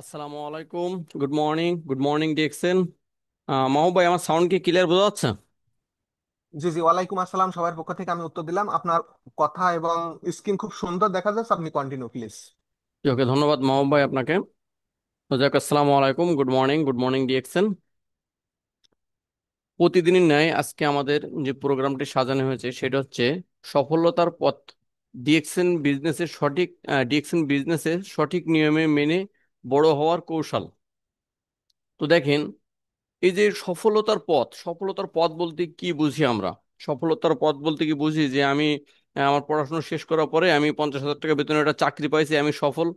আসসালামু আলাইকুম। Good morning ডিএক্সেন। মাহবুব ভাই, আমার সাউন্ড কি ক্লিয়ার বোঝা যাচ্ছে? জি জি, ওয়ালাইকুম আসসালাম। সবার পক্ষ থেকে আমি উত্তর দিলাম। আপনার কথা এবং স্ক্রিন খুব সুন্দর দেখা যাচ্ছে। আপনি কন্টিনিউ প্লিজ। ওকে, ধন্যবাদ মাহবুব ভাই আপনাকে। তো যাক, আসসালামু আলাইকুম, গুড মর্নিং ডিএক্সেন। প্রতিদিনের ন্যায় আজকে আমাদের যে প্রোগ্রামটি সাজানো হয়েছে সেটা হচ্ছে সফলতার পথ। ডিএক্সেন বিজনেসের সঠিক নিয়মে মেনে বড় হওয়ার কৌশল। তো দেখেন, এই যে সফলতার পথ বলতে কি বুঝি আমরা? সফলতার পথ বলতে কি বুঝি যে আমি আমার পড়াশোনা শেষ করার পরে আমি 50,000 টাকা বেতনের একটা চাকরি পাইছি, আমি সফল।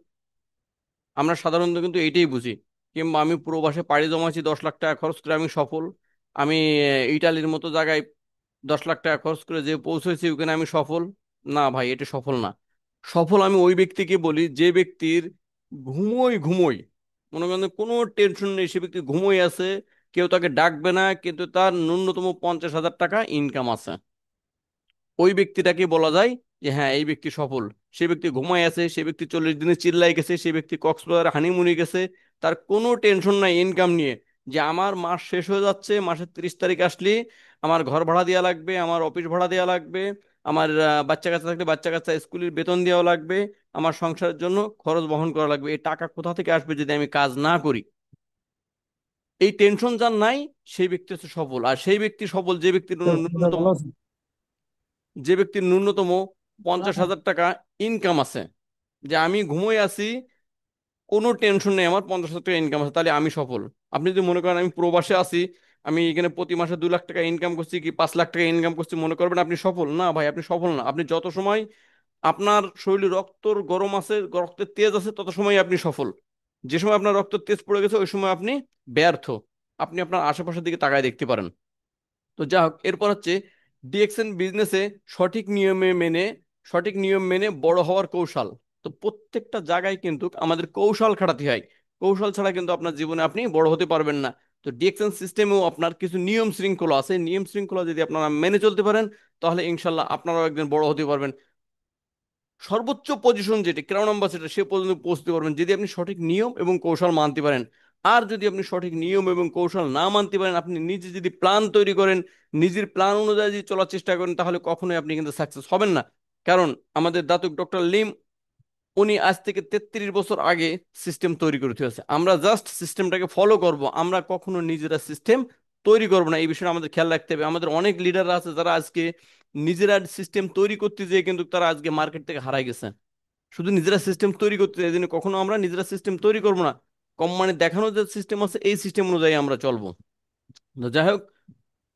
আমরা সাধারণত কিন্তু এইটাই বুঝি। কিংবা আমি প্রবাসে পাড়ি জমাইছি, 10 লাখ টাকা খরচ করে আমি সফল। আমি ইটালির মতো জায়গায় 10 লাখ টাকা খরচ করে যে পৌঁছেছি ওখানে আমি সফল। না ভাই, এটা সফল না। সফল আমি ওই ব্যক্তিকে বলি যে ব্যক্তির ঘুমোই ঘুমোই, মনে করেন কোনো টেনশন নেই, সে ব্যক্তি ঘুমোই আছে, কেউ তাকে ডাকবে না, কিন্তু তার ন্যূনতম 50,000 টাকা ইনকাম আছে। ওই ব্যক্তিটাকে বলা যায় যে হ্যাঁ, এই ব্যক্তি সফল। সে ব্যক্তি ঘুমায় আছে, সে ব্যক্তি 40 দিনে চিল্লাই গেছে, সে ব্যক্তি কক্সবাজারে হানিমুনে গেছে, তার কোনো টেনশন নাই ইনকাম নিয়ে। যে আমার মাস শেষ হয়ে যাচ্ছে, মাসের 30 তারিখ আসলে আমার ঘর ভাড়া দেওয়া লাগবে, আমার অফিস ভাড়া দেওয়া লাগবে, আমার বাচ্চা কাচ্চা থাকলে বাচ্চা কাচ্চা স্কুলের বেতন দেওয়া লাগবে, আমার সংসারের জন্য খরচ বহন করা লাগবে। এই টাকা কোথা থেকে আসবে যদি আমি কাজ না করি? এই টেনশন যার নাই, সেই ব্যক্তি হচ্ছে সফল। আর সেই ব্যক্তি সফল যে ব্যক্তির ন্যূনতম ৳50,000 ইনকাম আছে। যে আমি ঘুমোই আছি, কোনো টেনশন নেই, আমার 50,000 টাকা ইনকাম আছে, তাহলে আমি সফল। আপনি যদি মনে করেন আমি প্রবাসে আছি, আমি এখানে প্রতি মাসে 2 লাখ টাকা ইনকাম করছি কি 5 লাখ টাকা ইনকাম করছি, মনে করবেন আপনি সফল? না ভাই, আপনি সফল না। আপনি যত সময় আপনার শরীরে রক্তর গরম আছে, রক্তের তেজ আছে, তত সময় আপনি সফল। যে সময় আপনার রক্তের তেজ পড়ে গেছে ওই সময় আপনি ব্যর্থ। আপনি আপনার আশেপাশের দিকে তাকায় দেখতে পারেন। তো যা হোক, এরপর হচ্ছে ডিএক্সএন বিজনেসে সঠিক নিয়মে মেনে সঠিক নিয়ম মেনে বড় হওয়ার কৌশল। তো প্রত্যেকটা জায়গায় কিন্তু আমাদের কৌশল খাটাতে হয়। কৌশল ছাড়া কিন্তু আপনার জীবনে আপনি বড় হতে পারবেন না। তো ডিএক্সএন সিস্টেমেও আপনার কিছু নিয়ম শৃঙ্খলা আছে, নিয়ম শৃঙ্খলা যদি আপনারা মেনে চলতে পারেন, তাহলে ইনশাল্লাহ আপনারাও একদিন বড় হতে পারবেন। সর্বোচ্চ পজিশন যেটা ক্রাউন অ্যাম্বাসেডর, সে পর্যন্ত পৌঁছতে পারবেন যদি আপনি সঠিক নিয়ম এবং কৌশল মানতে পারেন। আর যদি আপনি সঠিক নিয়ম এবং কৌশল না মানতে পারেন, আপনি নিজে যদি প্ল্যান তৈরি করেন, নিজের প্ল্যান অনুযায়ী যদি চলার চেষ্টা করেন, তাহলে কখনোই আপনি কিন্তু সাকসেস হবেন না। কারণ আমাদের দাতুক ডক্টর লিম, উনি আজ থেকে 33 বছর আগে সিস্টেম তৈরি করে দিয়েছে। আমরা জাস্ট সিস্টেমটাকে ফলো করব, আমরা কখনো নিজেরা সিস্টেম তৈরি করব না। এই বিষয়ে আমাদের খেয়াল রাখতে হবে। আমাদের অনেক লিডার আছে যারা আজকে নিজেরা সিস্টেম তৈরি করতে যেয়ে কিন্তু তারা আজকে মার্কেট থেকে হারাই গেছে। শুধু নিজেরা সিস্টেম তৈরি করতে চাই, এই জন্য কখনো আমরা নিজেরা সিস্টেম তৈরি করব না। কোম্পানি দেখানো যে সিস্টেম আছে এই সিস্টেম অনুযায়ী আমরা চলবো। তো যাই হোক,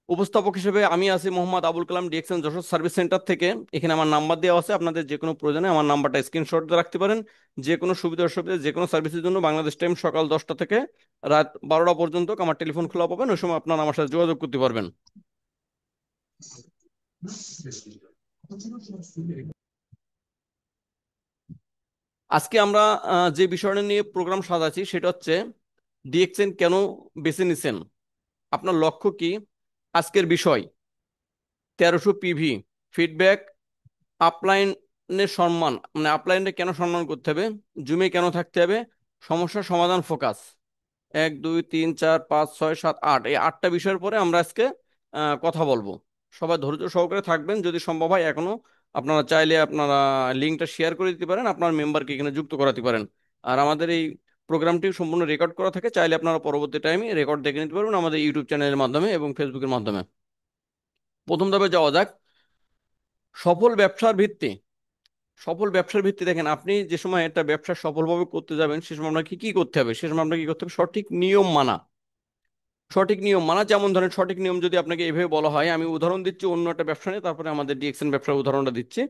উপস্থাপক হিসেবে আমি আছি Mohammad Abul Kalam, DXN Jessore service centre থেকে। এখানে আমার নাম্বার দেওয়া আছে, আপনাদের যে কোনো প্রয়োজনে আমার নাম্বারটা স্ক্রিনশট দিয়ে রাখতে পারেন। যে কোনো সুবিধা অসুবিধা যে কোনো সার্ভিসের জন্য বাংলাদেশ টাইম সকাল 10টা থেকে রাত 12টা পর্যন্ত আমার টেলিফোন খোলা পাবেন। ওই সময় আপনারা আমার সাথে যোগাযোগ করতে পারবেন। আজকে আমরা যে বিষয়টা নিয়ে প্রোগ্রাম সাজাচ্ছি সেটা হচ্ছে ডিএক্সএন কেন বেছে নিছেন, আপনার লক্ষ্য কি। আজকের বিষয় 1300 পিভি ফিডব্যাক, আপলাইনের সম্মান, মানে আপলাইনে কেন সম্মান করতে হবে, জুমে কেন থাকতে হবে, সমস্যা সমাধান ফোকাস। 1 2 3 4 5 6 7 8, এই 8টা বিষয়ের পরে আমরা আজকে কথা বলবো। সবাই ধৈর্য সহকারে থাকবেন, যদি সম্ভব হয় এখনো আপনারা চাইলে আপনারা লিঙ্কটা শেয়ার করে দিতে পারেন, আপনার মেম্বারকে এখানে যুক্ত করাতে পারেন। আর আমাদের এই প্রোগ্রামটি সম্পূর্ণ রেকর্ড করা থাকে, চাইলে আপনারা পরবর্তী টাইমে রেকর্ড দেখে নিতে পারবেন আমাদের ইউটিউব চ্যানেলের মাধ্যমে এবং ফেসবুকের মাধ্যমে। প্রথম ধাপে যাওয়া যাক, সফল ব্যবসার ভিত্তি। সফল ব্যবসার ভিত্তি দেখেন, আপনি যে সময় একটা ব্যবসা সফলভাবে করতে যাবেন সে সময় আপনাকে কি করতে হবে, সে সময় আপনাকে কি করতে হবে, সঠিক নিয়ম মানা। সঠিক নিয়ম মানা যেমন ধরেন, সঠিক নিয়ম যদি আপনাকে এভাবে বলা হয়, আমি উদাহরণ দিচ্ছি অন্য একটা ব্যবসা নিয়ে, তারপরে আমাদের ডিএক্সএন ব্যবসার উদাহরণটা দিচ্ছি।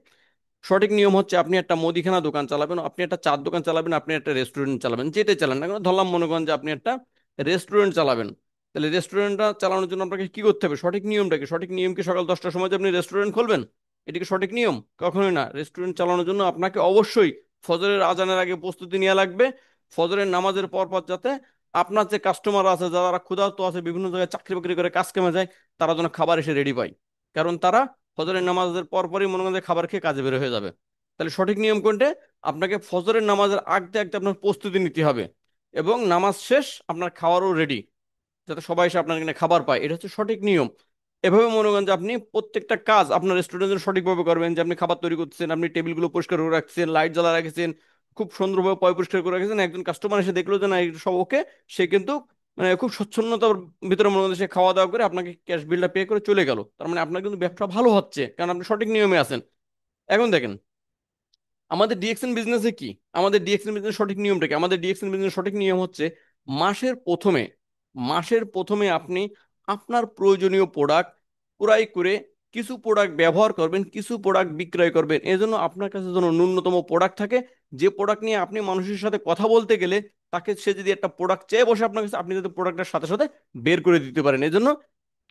সঠিক নিয়ম হচ্ছে, আপনি একটা মুদিখানা দোকান চালাবেন, আপনি একটা চার দোকান চালাবেন, আপনি একটা রেস্টুরেন্ট চালাবেন, যেটাই চালান না কেন, ধরলাম মনে করেন যে আপনি একটা রেস্টুরেন্ট চালাবেন। তাহলে রেস্টুরেন্টটা চালানোর জন্য আপনাকে কি করতে হবে, সঠিক নিয়মটা কি? সঠিক নিয়ম কি সকাল 10টার সময় যে আপনি রেস্টুরেন্ট খুলবেন, এটা কি সঠিক নিয়ম? কখনোই না। রেস্টুরেন্ট চালানোর জন্য আপনাকে অবশ্যই ফজরের আজানের আগে প্রস্তুতি নেওয়া লাগবে। ফজরের নামাজের পর পর যাতে আপনার যে কাস্টমার আছে, যারা ক্ষুধার্ত আছে, বিভিন্ন জায়গায় চাকরি বাকরি করে কাজ কামে যায়, তারা যেন খাবার এসে রেডি পায়। কারণ তারা ফজরের নামাজের পরপরই মনে করেন যে খাবার খেয়ে কাজে বের হয়ে যাবে। তাহলে সঠিক নিয়ম কোনটা? আপনাকে ফজরের নামাজের আগ দিয়ে আপনার প্রস্তুতি নিতে হবে। এবং নামাজ শেষ আপনার খাওয়ারও রেডি, যাতে সবাই এসে আপনার এখানে খাবার পায়। এটা হচ্ছে সঠিক নিয়ম। এভাবে মনে করেন যে আপনি প্রত্যেকটা কাজ আপনার রেস্টুরেন্টের সঠিকভাবে করবেন, যে আপনি খাবার তৈরি করতেছেন, আপনি টেবিলগুলো পরিষ্কার করে রাখছেন, লাইট জ্বালা রাখছেন, খুব সুন্দরভাবে পয় পরিষ্কার করে রাখছেন। একজন কাস্টমার এসে দেখলো যে না এগুলো সব ওকে, সে কিন্তু মানে খুব স্বচ্ছন্দতার ভিতরে মনে করেন সে খাওয়া দাওয়া করে আপনাকে ক্যাশ বিলটা পে করে চলে গেল, তার মানে আপনার কিন্তু ব্যবসা ভালো হচ্ছে, কারণ আপনি সঠিক নিয়মে আছেন। এখন দেখেন আমাদের ডিএক্সএন বিজনেসে কি, আমাদের ডিএক্সএন বিজনেস সঠিক নিয়মটা কি? আমাদের ডিএক্সএন বিজনেস সঠিক নিয়ম হচ্ছে মাসের প্রথমে, মাসের প্রথমে আপনি আপনার প্রয়োজনীয় প্রোডাক্ট ক্রয় করে কিছু প্রোডাক্ট ব্যবহার করবেন, কিছু প্রোডাক্ট বিক্রয় করবেন। এজন্য আপনার কাছে যেন ন্যূনতম প্রোডাক্ট থাকে, যে প্রোডাক্ট নিয়ে আপনি মানুষের সাথে কথা বলতে গেলে তাকে সে যদি একটা প্রোডাক্ট চেয়ে বসে আপনার কাছে, আপনি যদি প্রোডাক্টের সাথে সাথে বের করে দিতে পারেন। এজন্য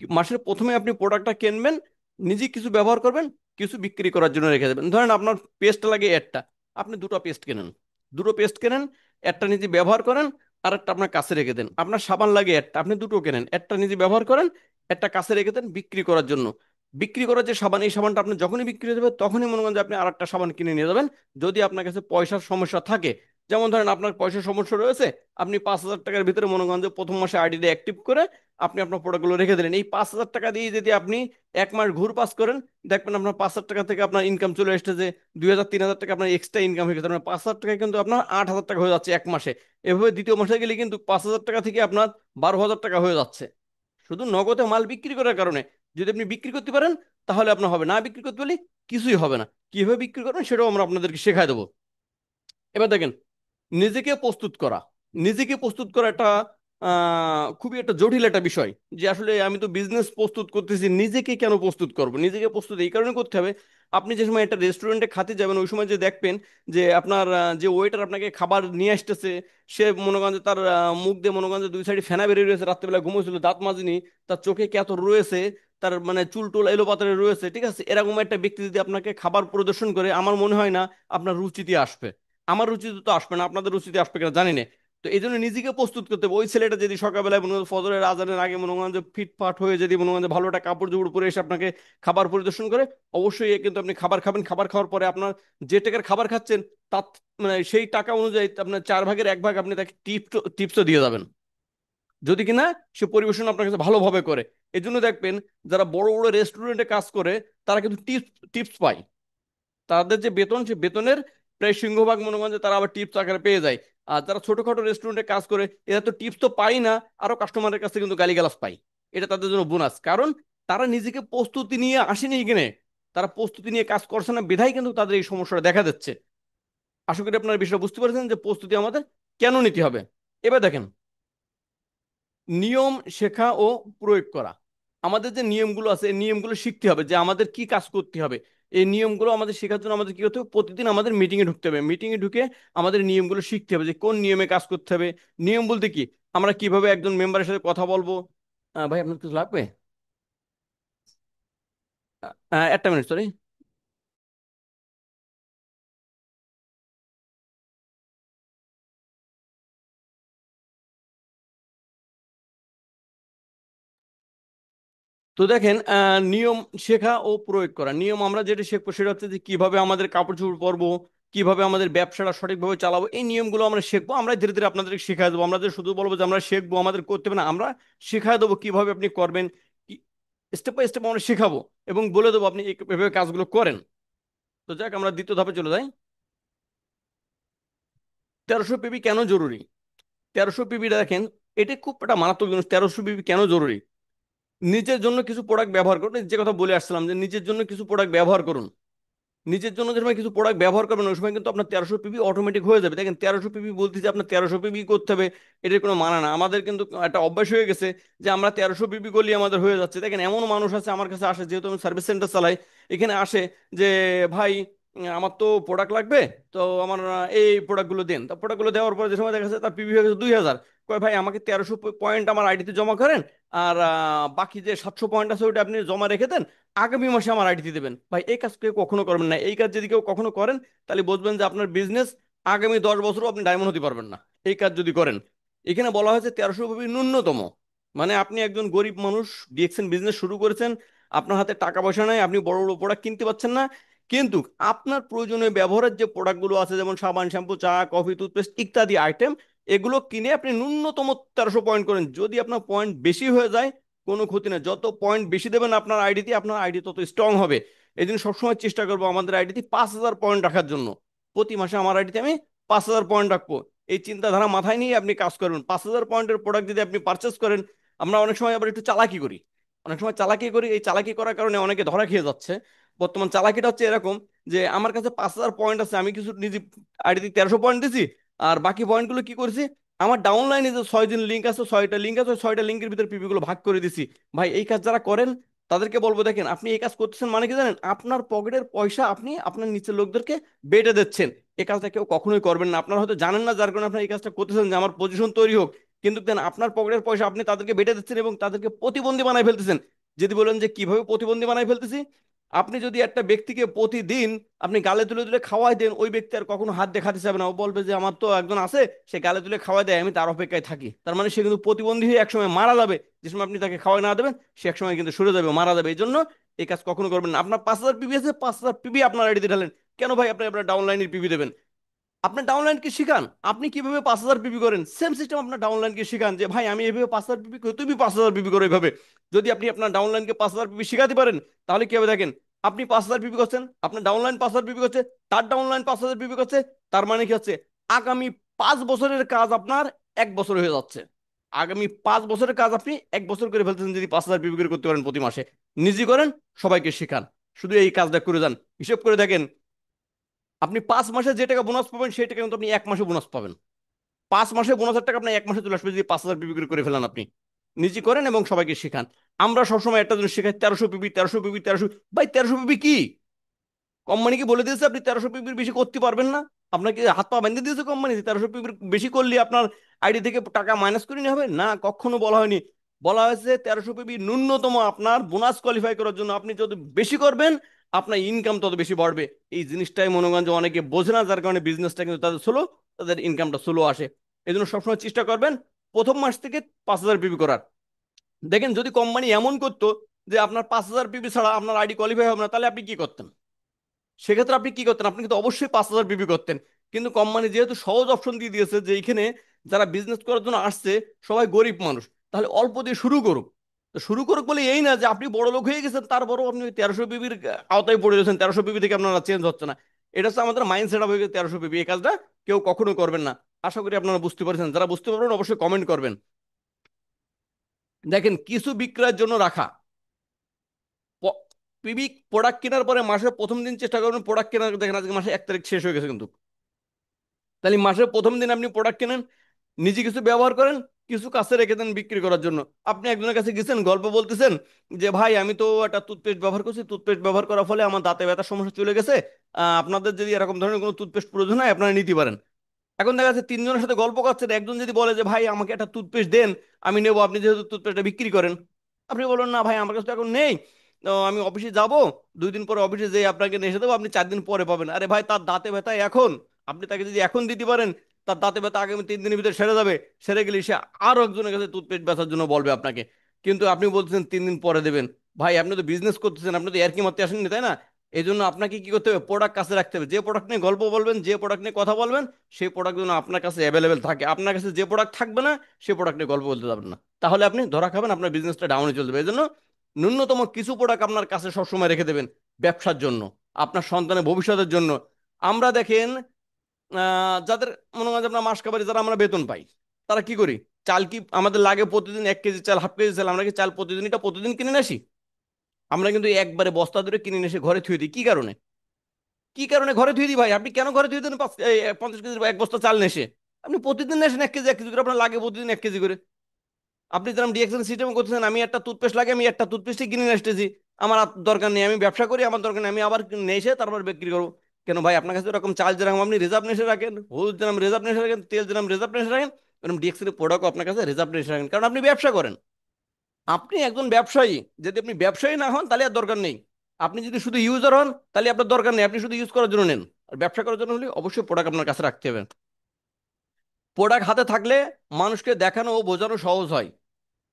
মাসের প্রথমে আপনি প্রোডাক্টটা কিনবেন, নিজে কিছু ব্যবহার করবেন, কিছু বিক্রি করার জন্য রেখে দেবেন। ধরেন আপনার পেস্ট লাগে একটা, আপনি দুটো পেস্ট কেনেন, দুটো পেস্ট কেনেন, একটা নিজে ব্যবহার করেন, আর একটা আপনার কাছে রেখে দেন। আপনার সাবান লাগে একটা, আপনি দুটো কেনেন, একটা নিজে ব্যবহার করেন, একটা কাছে রেখে দেন বিক্রি করার জন্য। বিক্রি করার যে সাবান, এই সাবানটা আপনি যখনই বিক্রি হয়ে যাবে তখনই মনে করেন যে আপনি আর একটা সাবান কিনে নিয়ে যাবেন। যদি আপনার কাছে পয়সার সমস্যা থাকে, যেমন ধরেন আপনার পয়সার সমস্যা রয়েছে, আপনি 5,000 টাকার ভিতরে মনে করেন যে প্রথম মাসে আইডিটা অ্যাক্টিভ করে আপনি আপনার প্রোডাক্টগুলো রেখে দিলেন। এই 5,000 টাকা দিয়ে যদি আপনি এক মাস ঘুর পাস করেন, দেখবেন আপনার 5,000 টাকা থেকে আপনার ইনকাম চলে আসছে যে 2,000 3,000 টাকা আপনার এক্সট্রা ইনকাম হয়ে গেছে। মানে 5,000 টাকায় কিন্তু আপনার 8,000 টাকা হয়ে যাচ্ছে এক মাসে। এভাবে দ্বিতীয় মাসে গেলে কিন্তু 5,000 টাকা থেকে আপনার 12,000 টাকা হয়ে যাচ্ছে, শুধু নগদে মাল বিক্রি করার কারণে। যদি আপনি বিক্রি করতে পারেন তাহলে আপনার হবে, না বিক্রি করতে পারলে কিছুই হবে না। কিভাবে বিক্রি করবেন সেটাও আমরা আপনাদেরকে শেখায় দেবো। এবার দেখেন, নিজেকে প্রস্তুত করা, নিজেকে প্রস্তুত করা একটা খুবই একটা জটিল একটা বিষয়। যে আসলে আমি তো বিজনেস প্রস্তুত করতেছি, নিজেকে কেন প্রস্তুত করব? নিজেকে প্রস্তুত এই কারণে করতে হবে, আপনি যে সময় একটা রেস্টুরেন্টে খাতে যাবেন ওই সময় যে দেখবেন যে আপনার যে ওয়েটার আপনাকে খাবার নিয়ে আসতেছে, সে মনে করেন যে তার মুখ দিয়ে মনে করেন যে দুই সাইডে ফেনা বেরিয়ে রয়েছে, রাত্রেবেলা ঘুমোছিল, দাঁত মাজেনি, তার চোখে কত রয়েছে, তার মানে চুল টুল এলো পাতারে রয়েছে, ঠিক আছে? এরকম একটা ব্যক্তি যদি আপনাকে খাবার পরিদর্শন করে, আমার মনে হয় না আপনার রুচিতে আসবে। আমার রুচিতে তো আসবে না, আপনাদের রুচিতে আসবে কিনা জানি না। তো এই জন্য নিজেকে প্রস্তুত করতে হবে। ওই ছেলেটা যদি সকালবেলায় মনে করেন ফজরের আজানের আগে মনে করেন যে ফিটফাট হয়ে যদি মনে করেন যে ভালো একটা কাপড় চোপড় পরে এসে আপনাকে খাবার পরিদর্শন করে, অবশ্যই এ কিন্তু আপনি খাবার খাবেন। খাবার খাওয়ার পরে আপনার যে টাকার খাবার খাচ্ছেন তার মানে সেই টাকা অনুযায়ী আপনার 4 ভাগের 1 ভাগ আপনি তাকে টিপসও দিয়ে যাবেন, যদি কিনা সে পরিবেশন আপনার কাছে ভালোভাবে করে। এই জন্য দেখবেন যারা বড় বড় রেস্টুরেন্টে কাজ করে তারা কিন্তু টিপস টিপস পায়। তাদের যে বেতন, সে বেতনের প্রায় সিংহভাগ মনে করেন যে তারা আবার টিপস আকারে পেয়ে যায়। আর যারা ছোটখাটো রেস্টুরেন্টে কাজ করে এরা তো টিপস তো পাই না, আরো কাস্টমারের কাছে কিন্তু গালিগালাজ পাই। এটা তাদের জন্য বোনাস, কারণ তারা নিজেকে প্রস্তুতি নিয়ে আসেনি এখানে, তারা প্রস্তুতি নিয়ে কাজ করছে না, বিধায় কিন্তু তাদের এই সমস্যাটা দেখা দিচ্ছে। আশা করি আপনারা বিষয়টা বুঝতে পারছেন যে প্রস্তুতি আমাদের কেন নিতে হবে। এবার দেখেন, নিয়ম শেখা ও প্রয়োগ করা। আমাদের যে নিয়মগুলো আছে এই নিয়মগুলো শিখতে হবে, যে আমাদের কি কাজ করতে হবে। এই নিয়মগুলো আমাদের শেখার জন্য আমাদের কি করতে হবে, প্রতিদিন আমাদের মিটিং এ ঢুকতে হবে। মিটিং এ ঢুকে আমাদের নিয়মগুলো শিখতে হবে যে কোন নিয়মে কাজ করতে হবে। নিয়ম বলতে কি, আমরা কিভাবে একজন মেম্বারের সাথে কথা বলবো। ভাই আপনার কিছু লাগবে? একটা মিনিট, সরি। তো দেখেন, নিয়ম শেখা ও প্রয়োগ করা। নিয়ম আমরা যেটা শিখবো সেটা হচ্ছে যে কিভাবে আমাদের কাপড় চোপড় পরবো, কিভাবে আমাদের ব্যবসাটা সঠিকভাবে চালাবো, এই নিয়মগুলো আমরা শিখবো। আমরা ধীরে ধীরে আপনাদেরকে শেখায় দেবো। আমরা যে শুধু বলবো যে আমরা শিখবো আমাদের করতে হবে না, আমরা শেখায় দেবো কিভাবে আপনি করবেন। স্টেপ বাই স্টেপ আমরা শেখাবো এবং বলে দেবো আপনি এভাবে কাজগুলো করেন। তো যাক, আমরা দ্বিতীয় ধাপে চলে যাই। 1300 পিবি কেন জরুরি? 1300 পিবি দেখেন, এটা খুব একটা মারাত্মক জিনিস। 1300 পিবি কেন জরুরি? নিজের জন্য কিছু প্রোডাক্ট ব্যবহার করুন, যে কথা বলে আসছিলাম যে নিজের জন্য কিছু প্রোডাক্ট ব্যবহার করুন। নিজের জন্য যে সময় কিছু প্রোডাক্ট ব্যবহার করবেন ওই সময় কিন্তু আপনার 1300 পিবি অটোমেটিক হয়ে যাবে। দেখেন 1300 পিবি বলতে যে আপনার 1300 পিবি করতে হবে এটার কোনো মানে না। আমাদের কিন্তু একটা অভ্যাস হয়ে গেছে যে আমরা 1300 পিবি করলে আমাদের হয়ে যাচ্ছে। দেখেন এমন মানুষ আছে আমার কাছে আসে, যেহেতু আমি সার্ভিস সেন্টার চালাই, এখানে আসে যে ভাই আমার তো প্রোডাক্ট লাগবে, তো আমার এই প্রোডাক্টগুলো দেন। তো প্রোডাক্টগুলো দেওয়ার পরে যে সময় দেখা যাচ্ছে তার পিবি হয়ে গেছে 2,000। কয় ভাই আমাকে 1300 পয়েন্ট আমার আইডিতে জমা করেন, আর বাকি যে 700 পয়েন্ট আছে ওইটা আপনি জমা রেখে দেন, আগামী মাসে আমার আইডি দিবেন। ভাই এই কাজ কেউ কখনো করবেন না। এই কাজ যদি কেউ কখনো করেন তাহলে বুঝবেন যে আপনার বিজনেস আগামী 10 বছরও আপনি ডায়মন্ড হতে পারবেন না এই কাজ যদি করেন। এখানে বলা হয়েছে 1300 ন্যূনতম। মানে আপনি একজন গরিব মানুষ, ডিএক্সএন বিজনেস শুরু করেছেন, আপনার হাতে টাকা পয়সা নাই, আপনি বড় বড় প্রোডাক্ট কিনতে পারছেন না, কিন্তু আপনার প্রয়োজনীয় ব্যবহারের যে প্রোডাক্টগুলো আছে যেমন সাবান শ্যাম্পু চা কফি টুথপেস্ট ইত্যাদি আইটেম, এগুলো কিনে আপনি ন্যূনতম 1300 পয়েন্ট করেন। যদি আপনার পয়েন্ট বেশি হয়ে যায় কোনো ক্ষতি নেই, যত পয়েন্ট বেশি দেবেন আপনার আইডিতে আপনার আইডি তত স্ট্রং হবে। এই জন্য সবসময় চেষ্টা করবো আমাদের আইডিতে 5000 পয়েন্ট রাখার জন্য। প্রতি মাসে আমার আইডিতে আমি 5000 পয়েন্ট রাখবো। এই চিন্তাধারা মাথায় নিয়ে আপনি কাজ করবেন। 5000 পয়েন্টের প্রোডাক্ট যদি আপনি পারচেস করেন, আমরা অনেক সময় আবার একটু চালাকি করি, অনেক সময় চালাকি করি, এই চালাকি করার কারণে অনেকে ধরা খেয়ে যাচ্ছে। বর্তমান চালাকিটা হচ্ছে এরকম যে আমার কাছে 5000 পয়েন্ট আছে, আমি কিছু নিজে আইডিতে 1300 পয়েন্ট দিছি, আর বাকি পয়েন্টগুলো কি করছি, আমার ডাউনলাইনে যে 6 দিন লিঙ্ক আছে, 6টা লিঙ্ক আছে, ওই 6টা লিঙ্কের ভিতরে পিপি গুলো ভাগ করে দিছি। ভাই এই কাজ যারা করেন তাদেরকে বলবো, দেখেন আপনি এই কাজ করতেছেন মানে কি জানেন, আপনার পকেটের পয়সা আপনি আপনার নিচের লোকদেরকে বেটে দিচ্ছেন। এই কাজটা কেউ কখনোই করবেন না। আপনারা হয়তো জানেন না যার কারণে আপনার এই কাজটা করতেছেন যে আমার পজিশন তৈরি হোক, কিন্তু দেন আপনার পকেটের পয়সা আপনি তাদেরকে বেটে দিচ্ছেন এবং তাদেরকে প্রতিবন্ধী বানায় ফেলতেছেন। যদি বলেন যে কিভাবে প্রতিবন্ধী বানায় ফেলতেছি, আপনি যদি একটা ব্যক্তিকে প্রতিদিন আপনি গালে তুলে তুলে খাওয়াই দেন, ওই ব্যক্তি আর কখনো হাত দেখাতে চাবে না। ও বলবে যে আমার তো একজন আছে, সে গালে তুলে খাওয়াই দেয়, আমি তার অপেক্ষায় থাকি। তার মানে সে কিন্তু প্রতিবন্ধী হয়ে একসময় মারা যাবে। যে সময় আপনি তাকে খাওয়াই না দেবেন সে একসময় কিন্তু সরে যাবে, মারা যাবে। এই জন্য এই কাজ কখনো করবেন না। আপনার 5000 পিবি আছে, 5000 পিবি আপনার আইডিতে ঢালেন। কেন ভাই আপনি আপনার ডাউনলাইনের পিবি দেবেন? আপনি ডাউনলাইনকে শিখান আপনি কিভাবে 5000 পিপি করেন, সেম সিস্টেম আপনার ডাউনলাইনকে শিখান যে ভাই আমি এভাবে 5000 পিপি করি, তুমি 5000 পিপি করো এইভাবে। যদি আপনি আপনার ডাউনলাইনকে 5000 পিপি শিখাতে পারেন, তাহলে কি হবে দেখেন, আপনি 5000 পিপি করছেন, আপনার ডাউনলাইন 5000 পিপি করছে, তার ডাউনলাইন 5000 পিপি করছে। তার মানে কি হচ্ছে, আগামী 5 বছরের কাজ আপনার 1 বছর হয়ে যাচ্ছে। আগামী 5 বছরের কাজ আপনি 1 বছর করে ফেলতেছেন যদি 5000 পিপি করে করতে পারেন প্রতি মাসে। নিজে করেন, সবাইকে শিখান, শুধু এই কাজটা করে যান। হিসেব করে দেখেন, আপনি 5 মাসে যে টাকা বোনাস পাবেন সেই টাকা কিন্তু আপনি 1 মাসে বোনাস পাবেন। 5 মাসে বোনাসের টাকা আপনার 1 মাসে চলে আসবে যদি 5000 পিপি করে ফেলেন আপনি। নিজে করেন এবং সবাইকে শেখান। আমরা সবসময় একটা জিনিস শেখাই, 1300 পিপি, 1300 পিপি, 1300। ভাই 1300 পিপি কি? কোম্পানি কি বলে দিয়েছে আপনি 1300 পিপির বেশি করতে পারবেন না? আপনাকে হাত পা বেঁধে দিয়েছে কোম্পানি 1300 পিপির বেশি করলে আপনার আইডি থেকে টাকা মাইনাস করে নিতে হবে? না, কখনো বলা হয়নি। বলা হয়েছে 1300 পিপি ন্যূনতম আপনার বোনাস কোয়ালিফাই করার জন্য। আপনি যত বেশি করবেন আপনার ইনকাম তত বেশি বাড়বে। এই জিনিসটাই মনে করেন যে অনেকে বোঝে না, যার কারণে বিজনেসটা কিন্তু তাদের স্লো, তাদের ইনকামটা স্লো আসে। এই জন্য সবসময় চেষ্টা করবেন প্রথম মাস থেকে 5000 পিপি করার। দেখেন যদি কোম্পানি এমন করতো যে আপনার 5000 পিপি ছাড়া আপনার আইডি কোয়ালিফাই হবে না, তাহলে আপনি কি করতেন? সেক্ষেত্রে আপনি কি করতেন? আপনি কিন্তু অবশ্যই 5000 পিপি করতেন। কিন্তু কোম্পানি যেহেতু সহজ অপশন দিয়ে দিয়েছে যে এখানে যারা বিজনেস করার জন্য আসছে সবাই গরিব মানুষ, তাহলে অল্প দিয়ে শুরু করুক। তো শুরু করুক বলে এই না যে আপনি বড় লোক হয়ে গেছেন তারপরও আপনি 1300 পিপির আওতায় পড়ে গেছেন, 1300 পিপি থেকে আপনারা চেঞ্জ হচ্ছে না। এটা হচ্ছে আমাদের মাইন্ড সেট আপ হয়ে গেছে 1300 পিপি। এই কাজটা কেউ কখনো করবেন না। আশা করি আপনারা বুঝতে পারছেন, যারা বুঝতে পারবেন অবশ্যই কমেন্ট করবেন। দেখেন কিছু বিক্রয়ের জন্য রাখা পিবি প্রোডাক্ট কেনার পরে মাসের প্রথম দিন চেষ্টা করবেন প্রোডাক্ট কেনার। দেখেন আজকে মাসে 1 তারিখ শেষ হয়ে গেছে কিন্তু, তাহলে মাসের প্রথম দিন আপনি প্রোডাক্ট কেনেন, নিজে কিছু ব্যবহার করেন, কিছু কাছে রেখে দেন বিক্রি করার জন্য। আপনি একজনের কাছে গেছেন গল্প বলতেছেন যে ভাই আমি তো একটা টুথপেস্ট ব্যবহার করছি, টুথপেস্ট ব্যবহার করার ফলে আমার দাঁতে ব্যথার সমস্যা চলে গেছে, আপনাদের যদি এরকম ধরনের কোনো টুথপেস্ট প্রয়োজন হয় আপনারা নিতে পারেন। এখন দেখা যাচ্ছে তিনজনের সাথে গল্প করছেন, একজন যদি বলে যে ভাই আমাকে একটা টুথপেস্ট দেন আমি নেবো, আপনি যেহেতু টুথপেস্টটা বিক্রি করেন, আপনি বলুন না ভাই আমার কাছে তো এখন নেই, তো আমি অফিসে যাব, 2 দিন পরে অফিসে যেয়ে আপনাকে নিয়ে এসে দেবো, আপনি 4 দিন পরে পাবেন। আরে ভাই তার দাঁতে ব্যথা এখন, আপনি তাকে যদি এখন দিতে পারেন তার দাঁতে ব্যথা আগামী 3 দিনের ভিতরে সেরে যাবে। সেরে গেলে সে আরো একজনের কাছে টুথপেস্ট ব্যথার জন্য বলবে আপনাকে। কিন্তু আপনি বলছেন 3 দিন পরে দেবেন। ভাই আপনি তো বিজনেস করতেছেন, আপনি তো ইয়ার্কি মারতে আসেননি তাই না? এই জন্য আপনাকে কি করতে হবে, প্রোডাক্ট কাছে রাখতে হবে। যে প্রোডাক্ট নিয়ে গল্প বলবেন, যে প্রোডাক্ট নিয়ে কথা বলবেন, সেই প্রোডাক্ট যেন আপনার কাছে অ্যাভেলেবেল থাকে। আপনার কাছে যে প্রোডাক্ট থাকবে না সেই প্রোডাক্ট নিয়ে গল্প বলতে যাবেন না, তাহলে আপনি ধরা খাবেন, আপনার বিজনেসটা ডাউনে চলে যাবে। এই জন্য ন্যূনতম কিছু প্রোডাক্ট আপনার কাছে সবসময় রেখে দেবেন, ব্যবসার জন্য, আপনার সন্তানের ভবিষ্যতের জন্য। আমরা দেখেন যাদের মনে হয় যে আমরা মাস কাবারি যারা আমরা বেতন পাই, তারা কি করি, চাল কি আমাদের লাগে প্রতিদিন 1 কেজি চাল, হাফ কেজি চাল, আমরা কি চাল প্রতিদিন কিনে নিয়ে আসি? আমরা কিন্তু একবারে বস্তা ধরে কিনে নিয়ে এসে ঘরে থুয়ে দিই। কি কারণে? কি কারণে ঘরে ধুয়ে দিই ভাই? আপনি কেন ঘরে ধুয়ে দেন 50 কেজির বা 1 বস্তা চাল নেশে? আপনি প্রতিদিন নেসেন 1 কেজি 1 কেজি করে, আপনার লাগে প্রতিদিন 1 কেজি করে। আপনি যেরকম ডিএকশন সিস্টেম করতেছেন, আমি একটা টুথপেস্ট লাগে আমি একটা টুথপেস্টই কিনে নিয়ে আসতেছি, আমার আর দরকার নেই, আমি ব্যবসা করি, আমার দরকার নেই, আমি আবার নিয়ে এসে তারপর বিক্রি করবো। কেন ভাই? আপনার কাছে এরকম চাল যেরকম আপনি রিজার্ভ নেশে রাখেন, হলুদ যেরকম রিজার্ভ নেশে রাখেন, তেল যেরকম রিজার্ভ নেশে রাখেন, এরকম ডিএক্সের প্রোডাক্ট আপনার কাছে রিজার্ভ নেশে রাখেন, কারণ আপনি ব্যবসা করেন। আপনি একজন ব্যবসায়ী, যদি আপনি ব্যবসায়ী না হন তাহলে আর দরকার নেই। আপনি যদি শুধু ইউজার হন তাহলে আপনার দরকার নেই, আপনি শুধু ইউজ করার জন্য নেন। আর ব্যবসা করার জন্য হলে অবশ্যই প্রোডাক্ট আপনার কাছে রাখতে হবে। প্রোডাক্ট হাতে থাকলে মানুষকে দেখানো ও বোঝানো সহজ হয়।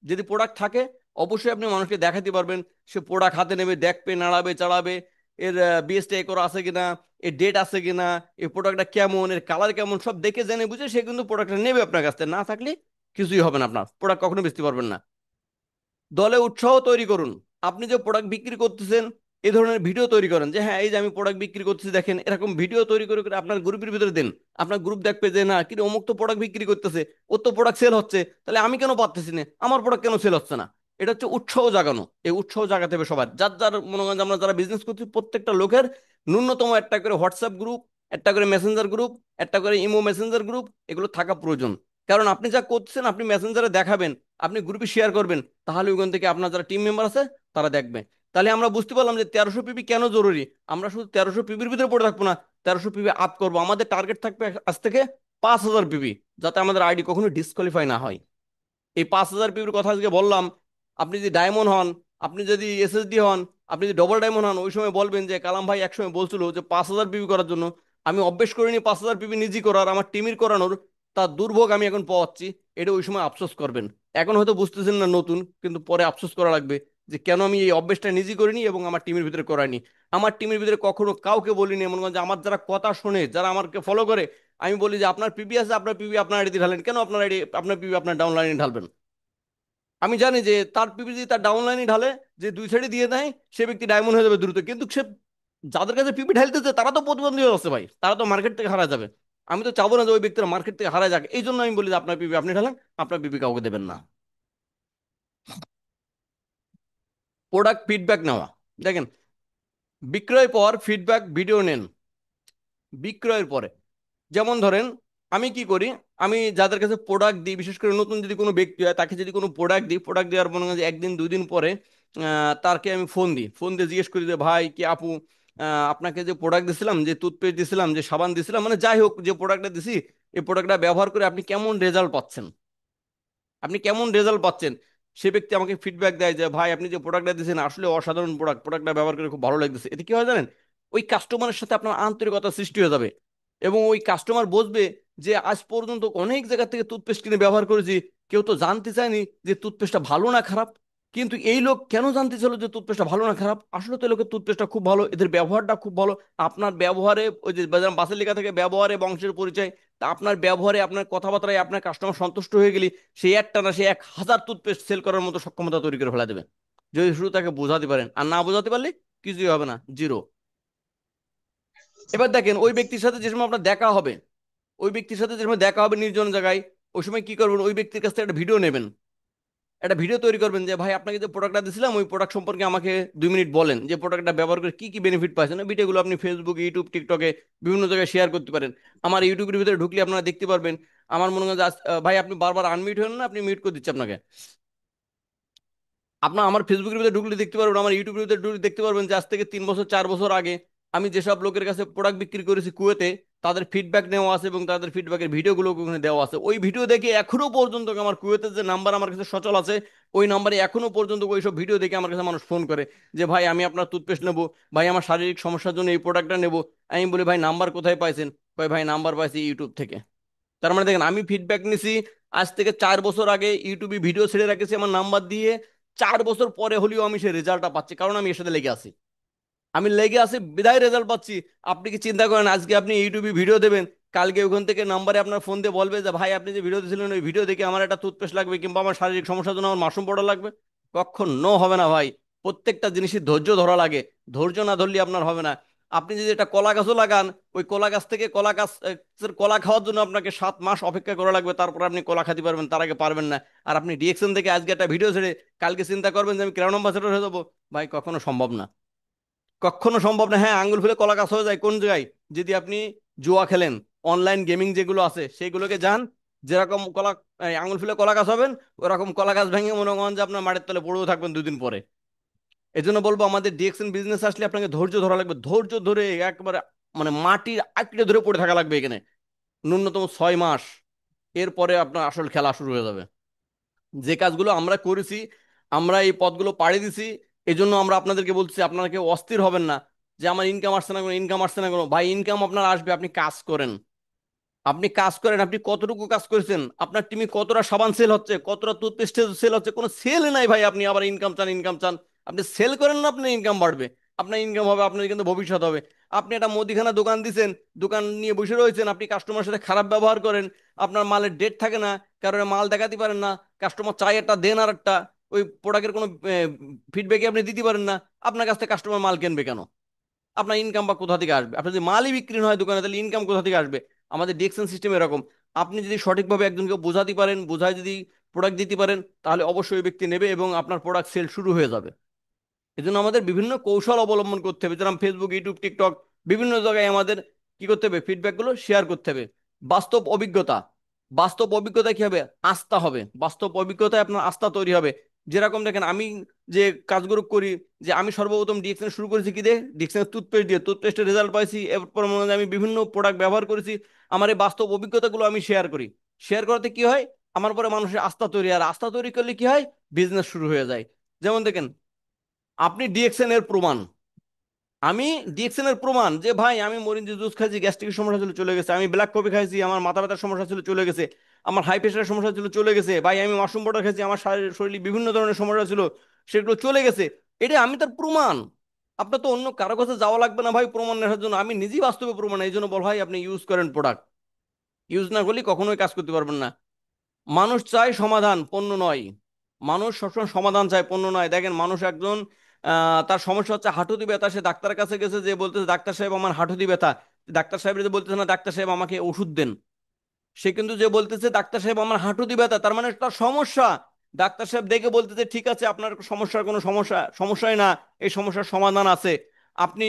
যদি প্রোডাক্ট থাকে অবশ্যই আপনি মানুষকে দেখাতে পারবেন, সে প্রোডাক্ট হাতে নেবে, দেখবে, নাড়াবে চাড়াবে। এর বিএসটি করা আছে কিনা, এর ডেট আছে কিনা, এই প্রোডাক্টটা কেমন, এর কালার কেমন, সব দেখে জেনে বুঝে সে কিন্তু প্রোডাক্টটা নেবে আপনার কাছ থেকে। না থাকলে কিছুই হবে না, আপনার প্রোডাক্ট কখনো বেচতে পারবেন না। দলে উৎসাহ তৈরি করুন। আপনি যে প্রোডাক্ট বিক্রি করতেছেন এই ধরনের ভিডিও তৈরি করেন, যে হ্যাঁ এই যে আমি প্রোডাক্ট বিক্রি করতেছি দেখেন, এরকম ভিডিও তৈরি করে করে আপনার গ্রুপের ভিতরে দেন। আপনার গ্রুপ দেখবে যে না কি রে, অমুক তো প্রোডাক্ট বিক্রি করতেছে, ওর তো প্রোডাক্ট সেল হচ্ছে, তাহলে আমি কেন পারতেছি না, আমার প্রোডাক্ট কেন সেল হচ্ছে না। এটা হচ্ছে উৎসাহ জাগানো। এই উৎসাহ জাগাতে হবে সবার, যার যার মনে করেন যে আমরা যারা বিজনেস করছি প্রত্যেকটা লোকের ন্যূনতম একটা করে হোয়াটসঅ্যাপ গ্রুপ, একটা করে মেসেঞ্জার গ্রুপ, একটা করে ইমো মেসেঞ্জার গ্রুপ, এগুলো থাকা প্রয়োজন। কারণ আপনি যা করছেন আপনি মেসেঞ্জারে দেখাবেন, আপনি গ্রুপে শেয়ার করবেন, তাহলে ওইখান থেকে আপনার যারা টিম মেম্বার আছে তারা দেখবে। তাহলে আমরা বুঝতে পারলাম যে 1300 পিপি কেন জরুরি। আমরা শুধু 1300 পিপির ভিতরে পড়ে থাকবো না, 1300 পিপি আপ করবো। আমাদের টার্গেট থাকবে আজ থেকে 5000 পিপি, যাতে আমাদের আইডি কখনো ডিসকোয়ালিফাই না হয়। এই 5000 পিপির কথা আজকে বললাম। আপনি যদি ডায়মন্ড হন, আপনি যদি এসএসডি হন, আপনি যদি ডবল ডায়মন্ড হন, ওই সময় বলবেন যে কালাম ভাই একসময় বলছিল যে 5000 পিপি করার জন্য আমি অভ্যেস করিনি 5000 পিপি নিজে করার, আমার টিমির করানোর, তার দুর্ভোগ আমি এখন পাচ্ছি। এটা ওই সময় আফসোস করবেন। এখন হয়তো বুঝতেছেন না নতুন, কিন্তু পরে আফসোস করা লাগবে যে কেন আমি এই অভ্যেসটা নিজে করিনি এবং আমার টিমের ভিতরে করাইনি। আমার টিমের ভিতরে কখনো কাউকে বলিনি, এমন যে আমার যারা কথা শোনে, যারা আমাকে ফলো করে, আমি বলি যে আপনার পিপি আছে, আপনার পিপি আপনার আইডি ঢালেন কেন, আপনার আইডি আপনার পিপি আপনার ডাউন লাইনে ঢালবেন। আমি জানি যে তার পিপি যদি তার ডাউন লাইনে ঢালে, যে দুই সাইডে দিয়ে দেয়, সে ব্যক্তি ডায়মন্ড হয়ে যাবে দ্রুত। কিন্তু সে যাদের কাছে পিপি ঢালতেছে তারা তো প্রতিবন্ধী আছে ভাই, তারা তো মার্কেট থেকে হারা যাবে। আমি তো চাবো না যে ওই ব্যক্তিরা মার্কেট থেকে হারা যাক, এই জন্য আমি বলি যে আপনার পিপি আপনি ঢালেন, আপনার পিপি কাউকে দেবেন না। প্রোডাক্ট ফিডব্যাক নেওয়া, দেখেন, বিক্রয় পর ফিডব্যাক ভিডিও নেন। বিক্রয়ের পরে যেমন ধরেন আমি কি করি, আমি যাদের কাছে প্রোডাক্ট দিই, বিশেষ করে নতুন যদি কোনো ব্যক্তি হয় তাকে যদি কোনো প্রোডাক্ট দিই, প্রোডাক্ট দেওয়ার মনে হয় যে একদিন দুই দিন পরে তাকে আমি ফোন দিই, ফোন দিয়ে জিজ্ঞেস করি যে ভাই কি আপু, আপনাকে যে প্রোডাক্ট দিছিলাম, যে টুথপেস্ট দিছিলাম, যে সাবান দিছিলাম, মানে যাই হোক যে প্রোডাক্টটা দিছি, এই প্রোডাক্টটা ব্যবহার করে আপনি কেমন রেজাল্ট পাচ্ছেন, আপনি কেমন রেজাল্ট পাচ্ছেন। সে ব্যক্তি আমাকে ফিডব্যাক দেয় যে ভাই আপনি যে প্রোডাক্টটা দিয়েছেন আসলে অসাধারণ প্রোডাক্ট, প্রোডাক্টটা ব্যবহার করে খুব ভালো লাগতেছে। এতে কি হয় জানেন, ওই কাস্টমারের সাথে আপনার আন্তরিকতা সৃষ্টি হয়ে যাবে, এবং ওই কাস্টমার বুঝবে যে আজ পর্যন্ত অনেক জায়গা থেকে টুথপেস্ট কিনে ব্যবহার করেছি, কেউ তো জানতে চায়নি যে টুথপেস্টটা ভালো না খারাপ। কিন্তু এই লোক কেন জানতে চাইলো যে টুথপেস্টটা ভালো না খারাপ, আসলে তো এই লোকের টুথপেস্টটা খুব ভালো, এদের ব্যবহারটা খুব ভালো। আপনার ব্যবহারে ওই যে বাসের লেখা থেকে ব্যবহারে বংশের পরিচয়, তা আপনার ব্যবহারে আপনার কথাবার্তায় আপনার কাস্টমার সন্তুষ্ট হয়ে গেলে সেই একটা না সে 1000 টুথপেস্ট সেল করার মতো সক্ষমতা তৈরি করে ফেলা দেবে, যদি শুধু তাকে বোঝাতে পারেন। আর না বোঝাতে পারলে কিছুই হবে না, জিরো। এবার দেখেন ওই ব্যক্তির সাথে যে সময় আপনার দেখা হবে, ওই ব্যক্তির সাথে যে সময় দেখা হবে নির্জন জায়গায়, ওই সময় কি করবেন, ওই ব্যক্তির কাছ থেকে একটা ভিডিও নেবেন, একটা ভিডিও তৈরি করবেন যে ভাই আপনাকে যে প্রোডাক্টটা দিয়েছিলাম ওই প্রোডাক্ট সম্পর্কে আমাকে 2 মিনিট বলেন, যে প্রোডাক্টটা ব্যবহার করে কি কি বেনিফিট পাচ্ছেন। ওই ভিডিওগুলো আপনি ফেসবুক, ইউটিউব, টিকটকে বিভিন্ন জায়গায় শেয়ার করতে পারেন। আমার ইউটিউবের ভিতরে ঢুকলে আপনারা দেখতে পারবেন। আমার মনে হয় যে ভাই আপনি বারবার আনমিউট হন না, আপনি মিউট করে দিচ্ছে আপনাকে। আপনার আমার ফেসবুকের ভিতরে ঢুকলে দেখতে পারবেন, আমার ইউটিউবের ভিতরে ঢুকলে দেখতে পারবেন যে আজ থেকে 3 বছর 4 বছর আগে আমি যেসব লোকের কাছে প্রোডাক্ট বিক্রি করেছি কুয়েতে, তাদের ফিডব্যাক নেওয়া আছে এবং তাদের ফিডব্যাকের ভিডিওগুলো ওখানে দেওয়া আছে। ওই ভিডিও দেখে এখনো পর্যন্ত আমার কুয়েতের যে নাম্বার আমার কাছে সচল আছে, ওই নাম্বারে এখনো পর্যন্ত ওই সব ভিডিও দেখে আমার কাছে মানুষ ফোন করে যে ভাই আমি আপনার টুথপেস্ট নেবো, ভাই আমার শারীরিক সমস্যার জন্য এই প্রোডাক্টটা নেবো। আমি বলি ভাই নাম্বার কোথায় পাইছেন, কয় ভাই নাম্বার পাইছি ইউটিউব থেকে। তার মানে দেখেন আমি ফিডব্যাক নিছি আজ থেকে 4 বছর আগে, ইউটিউবে ভিডিও ছেড়ে রাখেছি আমার নাম্বার দিয়ে, 4 বছর পরে হলেও আমি সেই রেজাল্টটা পাচ্ছি, কারণ আমি এর সাথে লেগে আছি। আমি লেগে আছি বিদায় রেজাল্ট পাচ্ছি। আপনি কি চিন্তা করেন আজকে আপনি ইউটিউবে ভিডিও দেবেন, কালকে ওখান থেকে নাম্বারে আপনার ফোন দিয়ে বলবে যে ভাই আপনি যে ভিডিও দিয়েছিলেন ওই ভিডিও দেখে আমার একটা টুথপেস্ট লাগবে, কিংবা আমার শারীরিক সমস্যার জন্য আমার মাশরুম পাউডার লাগবে। কখনো হবে না ভাই। প্রত্যেকটা জিনিসই ধৈর্য ধরা লাগে, ধৈর্য না ধরলে আপনার হবে না। আপনি যদি একটা কলা গাছও লাগান, ওই কলা গাছ থেকে কলা গাছ কলা খাওয়ার জন্য আপনাকে 7 মাস অপেক্ষা করা লাগবে, তারপর আপনি কলা খেতে পারবেন, তার আগে পারবেন না। আর আপনি ডিএকশন থেকে আজকে একটা ভিডিও ছেড়ে কালকে চিন্তা করবেন যে আমি ক্রাউন অ্যাম্বাসেডর হয়ে যাবো, ভাই কখনো সম্ভব না। কখনো সম্ভব না। হ্যাঁ আঙ্গুল ফুলে কলা গাছ হয়ে যায় কোন জায়গায়, যদি আপনি জুয়া খেলেন, অনলাইন গেমিং যেগুলো আছে সেইগুলোকে যান, যেরকম কলা আঙ্গুল ফুলে কলা গাছ হবেন, ওরকম কলা গাছ ভেঙে মনে করেন যে আপনার মাটির তলে পড়েও থাকবেন 2 দিন পরে। এই জন্য বলবো আমাদের ডিএকশন বিজনেস আসলে আপনাকে ধৈর্য ধরা লাগবে, ধৈর্য ধরে একবারে মানে মাটির আঁকড়ে ধরে পড়ে থাকা লাগবে এখানে, ন্যূনতম 6 মাস। এরপরে আপনার আসল খেলা শুরু হয়ে যাবে। যে কাজগুলো আমরা করেছি, আমরা এই পথগুলো পাড়ি দিছি, এই জন্য আমরা আপনাদেরকে বলছি আপনারা কেউ অস্থির হবেন না যে আমার ইনকাম আসছে না কোনো, ইনকাম আসছে না কোনো। ভাই ইনকাম আপনার আসবে, আপনি কাজ করেন, আপনি কাজ করেন। আপনি কতটুকু কাজ করেছেন, আপনার টিমে কতটা সাবান সেল হচ্ছে, কতটা টুথপেস্ট সেল হচ্ছে, কোনো সেল নাই ভাই, আপনি আবার ইনকাম চান, ইনকাম চান। আপনি সেল করেন না, আপনি ইনকাম বাড়বে। আপনার ইনকাম হবে, আপনার কিন্তু ভবিষ্যৎ হবে। আপনি একটা মুদিখানা দোকান দিছেন, দোকান নিয়ে বসে রয়েছেন, আপনি কাস্টমারের সাথে খারাপ ব্যবহার করেন, আপনার মালের ডেট থাকে না, কারণ মাল দেখাতে পারেন না, কাস্টমার চাই একটা দেন আর একটা, ওই প্রোডাক্টের কোনো ফিডব্যাকে আপনি দিতে পারেন না, আপনার কাছ থেকে কাস্টমার মাল কিনবে কেন? আপনার ইনকাম বা কোথা থেকে আসবে? আপনার যদি মালই বিক্রি না হয় দোকানে, তাহলে ইনকাম কোথা থেকে আসবে? আমাদের ডিএকশন সিস্টেম এরকম। আপনি যদি সঠিকভাবে একজনকে বোঝাতে পারেন, বোঝায় যদি প্রোডাক্ট দিতে পারেন, তাহলে অবশ্যই ওই ব্যক্তি নেবে এবং আপনার প্রোডাক্ট সেল শুরু হয়ে যাবে। এই জন্য আমাদের বিভিন্ন কৌশল অবলম্বন করতে হবে, যেরকম ফেসবুক, ইউটিউব, টিকটক, বিভিন্ন জায়গায় আমাদের কি করতে হবে, ফিডব্যাক গুলো শেয়ার করতে হবে। বাস্তব অভিজ্ঞতা, বাস্তব অভিজ্ঞতা কি হবে, আস্থা হবে, বাস্তব অভিজ্ঞতায় আপনার আস্থা তৈরি হবে। যেরকম দেখেন আমি যে কাজগুলো করি, যে আমি সর্বপ্রথম ডিএক্সএন শুরু করেছি কি দিয়ে, ডিএক্সএন টুথপেস্ট দিয়ে, টুথপেস্টের রেজাল্ট পাইছি, এরপর মনে হয় আমি বিভিন্ন প্রোডাক্ট ব্যবহার করেছি। আমার এই বাস্তব অভিজ্ঞতাগুলো আমি শেয়ার করি। শেয়ার করাতে কি হয়, আমার পরে মানুষের আস্থা তৈরি, আর আস্থা তৈরি করলে কি হয়, বিজনেস শুরু হয়ে যায়। যেমন দেখেন, আপনি ডিএক্সএন এর প্রমাণ, আমি ডিএক্সএন এর প্রমাণ যে ভাই আমি মরিঞ্জি জুস খাইছি, গ্যাস্ট্রিকের সমস্যা ছিল চলে গেছে, আমি ব্ল্যাক কফি খাইছি, আমার মাথা ব্যথার সমস্যা ছিল চলে গেছে, আমার হাই প্রেশারের সমস্যা ছিল চলে গেছে, ভাই আমি মাশরুম পাউডার খাইছি, আমার শরীরে বিভিন্ন ধরনের সমস্যা ছিল, সেগুলো চলে গেছে। এটা আমি তার প্রমাণ। আপনার তো অন্য কারো কাছে যাওয়া লাগবে না ভাই প্রমাণ নেওয়ার জন্য, আমি নিজেই বাস্তবে প্রমাণ। এই জন্য বল ভাই আপনি ইউজ করেন প্রোডাক্ট, ইউজ না করলে কখনোই কাজ করতে পারবেন না। মানুষ চায় সমাধান, পণ্য নয়। মানুষ সবসময় সমাধান চায়, পণ্য নয়। দেখেন মানুষ একজন তার সমস্যা হচ্ছে হাঁটুতে ব্যথা, সে ডাক্তারের কাছে গেছে, যে বলতেছে ডাক্তার সাহেব আমার হাঁটুতে ব্যথা, ডাক্তার সাহেব যে বলতেছে না ডাক্তার সাহেব আমাকে ওষুধ দেন, সে কিন্তু যে বলতেছে ডাক্তার সাহেব আমার হাঁটুতে ব্যথা, তার মানে তার সমস্যা। ডাক্তার সাহেব দেখে বলতেছে ঠিক আছে আপনার সমস্যার কোনো সমস্যাই না, এই সমস্যার সমাধান আছে। আপনি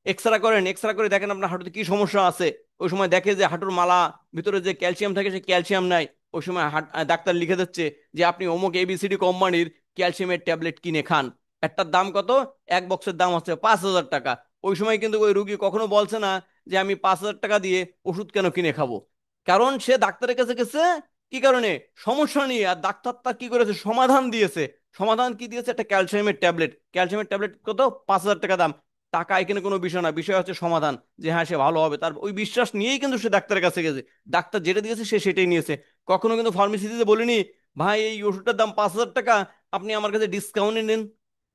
এক্সরে করেন, এক্সরে করে দেখেন আপনার হাঁটুতে কি সমস্যা আছে, ওই সময় দেখে যে হাঁটুর মালা ভিতরে যে ক্যালসিয়াম থাকে সে ক্যালসিয়াম নাই, ওই সময় ডাক্তার লিখে দিচ্ছে যে আপনি অমুক এবিসিডি কোম্পানির ক্যালসিয়ামের ট্যাবলেট কিনে খান। একটার দাম কত? এক বক্সের দাম হচ্ছে 5,000 টাকা। ওই সময় কিন্তু ওই রুগী কখনো বলছে না যে আমি 5,000 টাকা দিয়ে ওষুধ কেন কিনে খাবো, কারণ সে ডাক্তারের কাছে গেছে কি কারণে, সমস্যা নিয়ে, আর ডাক্তার তার কি করেছে, সমাধান দিয়েছে। সমাধান কি দিয়েছে, একটা ক্যালসিয়ামের ট্যাবলেট। ক্যালসিয়ামের ট্যাবলেট কত? 5,000 টাকা দাম। টাকা এখানে কোনো বিষয় না, বিষয় হচ্ছে সমাধান, যে হ্যাঁ সে ভালো হবে, তার ওই বিশ্বাস নিয়েই কিন্তু সে ডাক্তারের কাছে গেছে। ডাক্তার যেটা দিয়েছে সে সেটাই নিয়েছে। কখনো কিন্তু ফার্মেসিতে বলিনি ভাই এই ওষুধটার দাম 5,000 টাকা, আপনি আমার কাছে ডিসকাউন্টে নেন,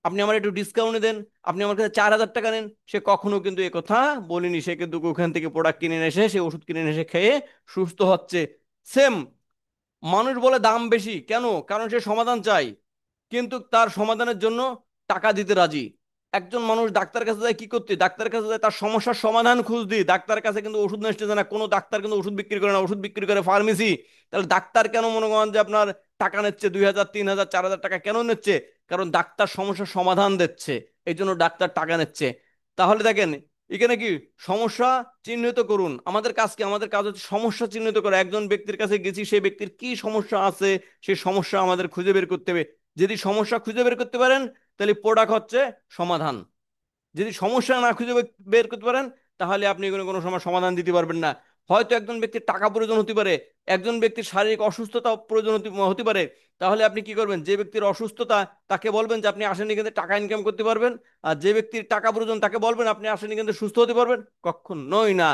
আপনি আমার একটু ডিসকাউন্টে দেন, আপনি আমার কাছে 4,000 টাকা নেন। সে কখনো কিন্তু এ কথা বলিনি, সে কিন্তু ওখান থেকে প্রোডাক্ট কিনে এনে এসে, সে ওষুধ কিনে এনে এসে খেয়ে সুস্থ হচ্ছে। সেম, মানুষ বলে দাম বেশি কেন, কারণ সে সমাধান চাই, কিন্তু তার সমাধানের জন্য টাকা দিতে রাজি। একজন মানুষ ডাক্তার কাছে যায় কি করতে, ডাক্তার কাছে যায় তার সমস্যার সমাধান খুঁজতে, ডাক্তার কাছে কিন্তু ওষুধ নষ্ট যায় না, কোনো ডাক্তার কিন্তু ওষুধ বিক্রি করে না, ওষুধ বিক্রি করে ফার্মেসি। তাহলে ডাক্তার কেন মনে করেন যে আপনার টাকা নিচ্ছে 2,000, 3,000, 4,000 টাকা কেন নিচ্ছে? কারণ ডাক্তার সমস্যার সমাধান দিচ্ছে, এই জন্য ডাক্তার টাকা নিচ্ছে। তাহলে দেখেন এখানে কি, সমস্যা চিহ্নিত করুন। আমাদের কাজ কি, আমাদের কাজ হচ্ছে সমস্যা চিহ্নিত করা। একজন ব্যক্তির কাছে গেছি, সেই ব্যক্তির কি সমস্যা আছে, সেই সমস্যা আমাদের খুঁজে বের করতে হবে। যদি সমস্যা খুঁজে বের করতে পারেন, তাহলে প্রোডাক্ট হচ্ছে সমাধান। যদি সমস্যা না খুঁজে বের করতে পারেন, তাহলে আপনি কোনো কোনো সময় সমাধান দিতে পারবেন না। হয়তো একজন ব্যক্তির টাকা প্রয়োজন হতে পারে, একজন ব্যক্তির শারীরিক অসুস্থতা প্রয়োজন হতে পারে। তাহলে আপনি কি করবেন, যে ব্যক্তির অসুস্থতা তাকে বলবেন যে আপনি আসেন এখানে টাকা ইনকাম করতে পারবেন, আর যে ব্যক্তির টাকা প্রয়োজন তাকে বলবেন আপনি আসেন এখানে সুস্থ হতে পারবেন। কখনোই না।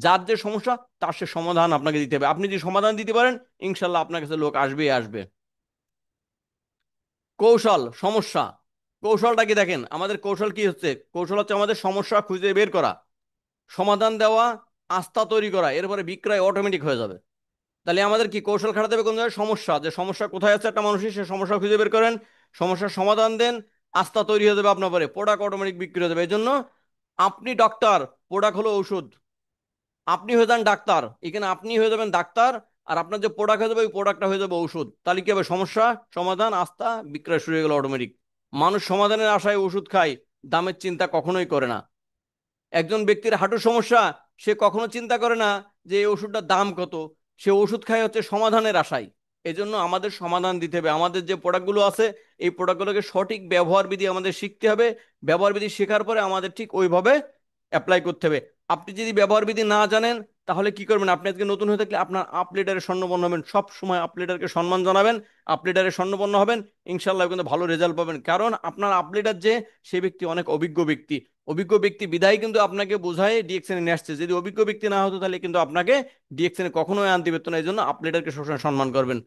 যার যে সমস্যা তার সে সমাধান আপনাকে দিতে হবে। আপনি যদি সমাধান দিতে পারেন, ইনশাল্লাহ আপনার কাছে লোক আসবেই আসবে। কৌশল, সমস্যা, কৌশলটা কি দেখেন, আমাদের কৌশল কি হচ্ছে, কৌশল হচ্ছে আমাদের সমস্যা খুঁজে বের করা, সমাধান দেওয়া, আস্থা তৈরি করা, এরপরে বিক্রয় অটোমেটিক হয়ে যাবে। তাহলে আমাদের কি কৌশল খাটাতে হবে কোন জায়গায়, সমস্যা, যে সমস্যা কোথায় আছে একটা মানুষের, সে সমস্যা খুঁজে বের করেন, সমস্যার সমাধান দেন, আস্থা তৈরি হয়ে যাবে আপনার পরে, প্রোডাক্ট অটোমেটিক বিক্রি হয়ে যাবে। এই জন্য আপনি ডক্টর, প্রোডাক্ট হলো ঔষধ। আপনি হয়ে যান ডাক্তার, এখানে আপনি হয়ে যাবেন ডাক্তার, আর আপনার যে প্রোডাক্ট হয়ে যাবে ওই প্রোডাক্টটা হয়ে যাবে ঔষধ। তাহলে কি হবে, সমস্যা সমাধান আস্থা বিক্রয় শুরু হয়ে গেল অটোমেটিক। মানুষ সমাধানের আশায় ওষুধ খায়, দামের চিন্তা কখনোই করে না। একজন ব্যক্তির হাঁটুর সমস্যা, সে কখনো চিন্তা করে না যে এই ওষুধটার দাম কত, সে ওষুধ খায় হচ্ছে সমাধানের আশায়। এই জন্য আমাদের সমাধান দিতে হবে। আমাদের যে প্রোডাক্টগুলো আছে, এই প্রোডাক্টগুলোকে সঠিক ব্যবহার বিধি আমাদের শিখতে হবে। ব্যবহার বিধি শেখার পরে আমাদের ঠিক ওইভাবে অ্যাপ্লাই করতে হবে। আপনি যদি ব্যবহার বিধি না জানেন, তাহলে কি করবেন, আপনি আজকে নতুন হয়ে থাকলে আপনার আপ লিডারের স্বর্ণপন্ন হবেন, সব সময় আপ লিডারকে সম্মান জানাবেন, আপ লিডারের স্বর্ণপন্ন হবেন, ইনশাল্লাহ কিন্তু ভালো রেজাল্ট পাবেন। কারণ আপনার আপ লিডার যে, সেই ব্যক্তি অনেক অভিজ্ঞ ব্যক্তি। অভিজ্ঞ ব্যক্তি বিধায় কিন্তু আপনাকে বোঝায় ডিএক্সএনে নিয়ে আসছে। যদি অভিজ্ঞ ব্যক্তি না হতো, তাহলে কিন্তু আপনাকে ডিএক্সএনে কখনোই আনতে পারতো না। এই জন্য আপলিডারকে সবসময় সম্মান করবেন।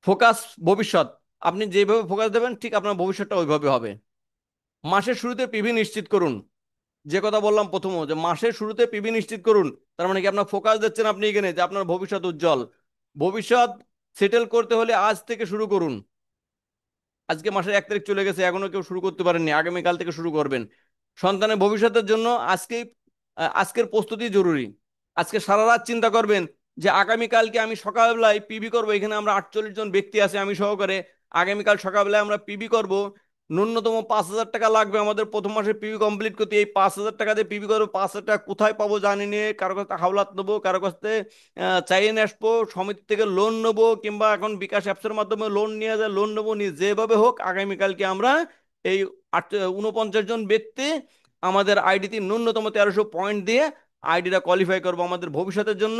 ফোকাস, ভবিষ্যৎ, আপনি যেভাবে ফোকাস দেবেন ঠিক আপনার ভবিষ্যৎটা ওইভাবে হবে। মাসের শুরুতে পিভি নিশ্চিত করুন। যে কথা বললাম প্রথম, যে মাসের শুরুতে পিবি নিশ্চিত করুন। তার মানে কি আপনার ফোকাস দিচ্ছেন আপনি এখানে যে আপনার ভবিষ্যৎ উজ্জ্বল। ভবিষ্যৎ সেটেল করতে হলে আজ থেকে শুরু করুন। আজকে মাসের 1 তারিখ চলে গেছে, এখনো কেউ শুরু করতে পারেননি, আগামীকাল থেকে শুরু করবেন। সন্তানের ভবিষ্যতের জন্য আজকেই আজকের প্রস্তুতি জরুরি। আজকে সারা রাত চিন্তা করবেন যে আগামীকালকে আমি সকালবেলায় পিবি করব। এখানে আমরা 48 জন ব্যক্তি আছি আমি সহকারে। আগামীকাল সকালবেলায় আমরা পিবি করব। ন্যূনতম 5,000 টাকা লাগবে আমাদের প্রথম মাসে পিবি কমপ্লিট করতে। এই 5,000 টাকা দিয়ে পিবি করবো, 5,000 টাকা কোথায় পাবো জানি না। কারো কাছে হাওলাত নেবো, কারো কাছে চাইয়ে নিয়ে আসবো, সমিতি থেকে লোন নেবো, কিংবা এখন বিকাশ অ্যাপসের মাধ্যমে লোন নিয়ে যায় লোন নেবো, নিয়ে যেভাবে হোক আগামীকালকে আমরা এই 49 জন ব্যক্তি আমাদের আইডিতে ন্যূনতম 1300 পয়েন্ট দিয়ে আইডিটা কোয়ালিফাই করবো আমাদের ভবিষ্যতের জন্য,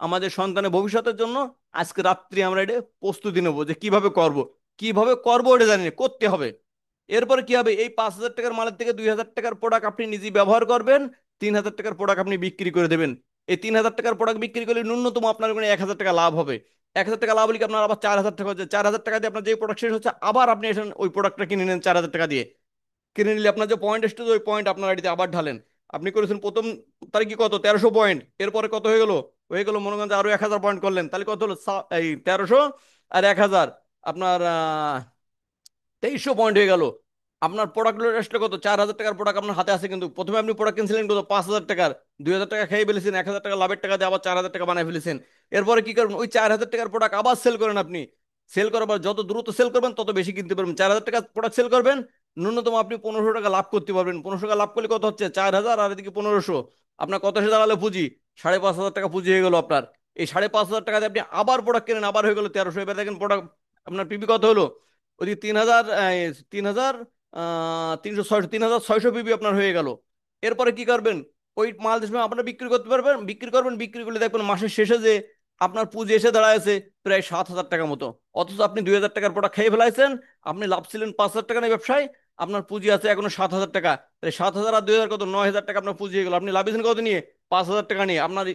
আমাদের সন্তানের ভবিষ্যতের জন্য। আজকে রাত্রি আমরা এটা প্রস্তুতি নেবো যে কিভাবে করব। কিভাবে করবো এটা জানি না, করতে হবে। এরপরে কি হবে, এই 5,000 টাকার মালের থেকে 2,000 টাকার প্রোডাক্ট আপনি নিজেই ব্যবহার করবেন। 3,000 টাকার প্রোডাক্ট আপনি বিক্রি করে দেবেন। এই 3,000 টাকার প্রোডাক্ট বিক্রি করলে ন্যূনতম আপনার কোনো 1,000 টাকা লাভ হবে। 1,000 টাকা লাভ হলে কি আপনার আবার 4,000 টাকা হচ্ছে। 4,000 টাকা দিয়ে আপনার যে প্রোডাক্ট শেষ হচ্ছে আবার আপনি এসে ওই প্রোডাক্টটা কিনে নেন 4,000 টাকা দিয়ে। কিনে নিলে আপনার যে পয়েন্ট এসেছে ওই পয়েন্ট আপনার আইডিতে আবার ঢালেন। আপনি করেছেন প্রথম তারিখে কত, 1300 পয়েন্ট। এরপরে কত হয়ে গেল, হয়ে গেল মনে করেন যে আরো 1,000 পয়েন্ট করলেন, তাহলে কত হলো, এই 1300 আর 1,000, আপনার 2,300 পয়েন্ট হয়ে গেল। আপনার প্রোডাক্টগুলো আসলে কত, 4,000 টাকার প্রোডাক্ট আপনার হাতে আছে, কিন্তু প্রথমে আপনি প্রোডাক্ট কিনছিলেন কত, 5,000 টাকার। 2,000 টাকা খেয়ে ফেলেছেন, 1,000 টাকা লাভের টাকা দিয়ে আবার 4,000 টাকা বানিয়ে ফেলেছেন। এরপরে কি করবেন, ওই 4,000 টাকার প্রোডাক্ট আবার সেল করেন আপনি। সেল করার পর যত দ্রুত সেল করবেন তত বেশি কিনতে পারবেন। 4,000 টাকার প্রোডাক্ট সেল করবেন, ন্যূনতম আপনি 1,500 টাকা লাভ করতে পারবেন। 1,500 টাকা লাভ করলে কত হচ্ছে, 4,000 আর এদিকে 1,500, আপনার কত এসে দাঁড়ালো পুঁজি, 5,500 টাকা পুঁজি হয়ে গেল আপনার। এই 5,500 টাকা দিয়ে আপনি আবার প্রোডাক্ট কেনেন, আবার হয়ে গেল 1300। এবার দেখেন প্রোডাক্ট আপনার পিপি কত হলো, ওদিকে 3,000, 3,000, 300, 600, 3,600 পিপি আপনার হয়ে গেল। এরপরে কি করবেন, ওই মাল দেশে আপনারা বিক্রি করতে পারবেন, বিক্রি করবেন, বিক্রি করলে দেখবেন মাসের শেষে যে আপনার পুঁজি এসে দাঁড়ায় প্রায় 7,000 টাকা মতো। অথচ আপনি 2,000 টাকার প্রোডাক্ট খেয়ে ফেলাইছেন। আপনি লাভ ছিলেন 5,000 টাকা না ব্যবসায়, আপনার পুঁজি আছে এখনো 7,000 টাকা। তাহলে 7,000 আর 2,000 কত, 9,000 টাকা আপনার পুঁজি হয়ে গেল। আপনি লাভ কত নিয়ে, 5,000 টাকা নিয়ে। আপনার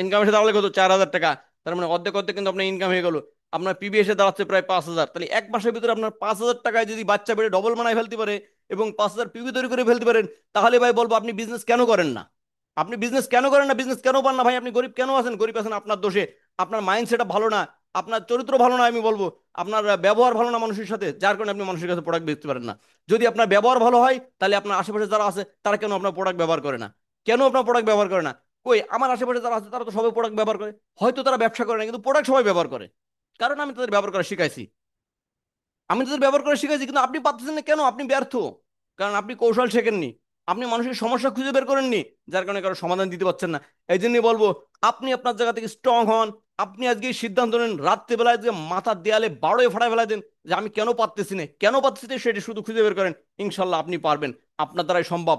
ইনকাম এসে দাঁড়ালে কত, 4,000 টাকা। তার মানে অর্ধেক অর্ধেক কিন্তু আপনার ইনকাম হয়ে গেল। আপনার পিবি এসে দাঁড়াচ্ছে প্রায় 5,000। তাহলে 1 মাসের ভিতরে আপনার 5,000 টাকায় যদি বাচ্চা বেড়ে ডবল বানায় ফেলতে পারে এবং 5,000 পিবি তৈরি করে ফেলতে পারেন, তাহলে ভাই বলবো আপনি বিজনেস কেন করেন না। আপনি বিজনেস কেন করেন না, বিজনেস কেন পান না ভাই, আপনি গরিব কেন আছেন। গরিব আছেন আপনার দোষে, আপনার মাইন্ড সেট ভালো না, আপনার চরিত্র ভালো না, আমি বলবো আপনার ব্যবহার ভালো না মানুষের সাথে, যার কারণে আপনি মানুষের কাছে প্রোডাক্ট বেচতে পারেন না। যদি আপনার ব্যবহার ভালো হয় তাহলে আপনার আশেপাশে যারা আছে তারা কেন আপনার প্রোডাক্ট ব্যবহার করে না, কেন আপনার প্রোডাক্ট ব্যবহার করে না। কই আমার আশেপাশে যারা আছে তারা তো সবাই প্রোডাক্ট ব্যবহার করে। হয়তো তারা ব্যবসা করে না, কিন্তু প্রোডাক্ট সবাই ব্যবহার করে, কারণ আমি তাদের ব্যবহার করা শিখাইছি। আমি তাদের ব্যবহার করা শিখাইছি, কিন্তু আপনি পারতেছেন না কেন, আপনি ব্যর্থ। কারণ আপনি কৌশল শেখেননি, আপনি মানুষের সমস্যা খুঁজে বের করেননি, যার কারণে কারো সমাধান দিতে পারছেন না। এই জন্যই বলবো আপনি আপনার জায়গা থেকে স্ট্রং হন। আপনি আজকে এই সিদ্ধান্ত নেন, রাত্রেবেলায় যে মাথার দেয়ালে বারোয় ফাটায় ফেলাই দেন যে আমি কেন পারতেছি না, কেন পারতেছি না, সেটা শুধু খুঁজে বের করেন। ইনশাল্লাহ আপনি পারবেন, আপনার দ্বারাই সম্ভব।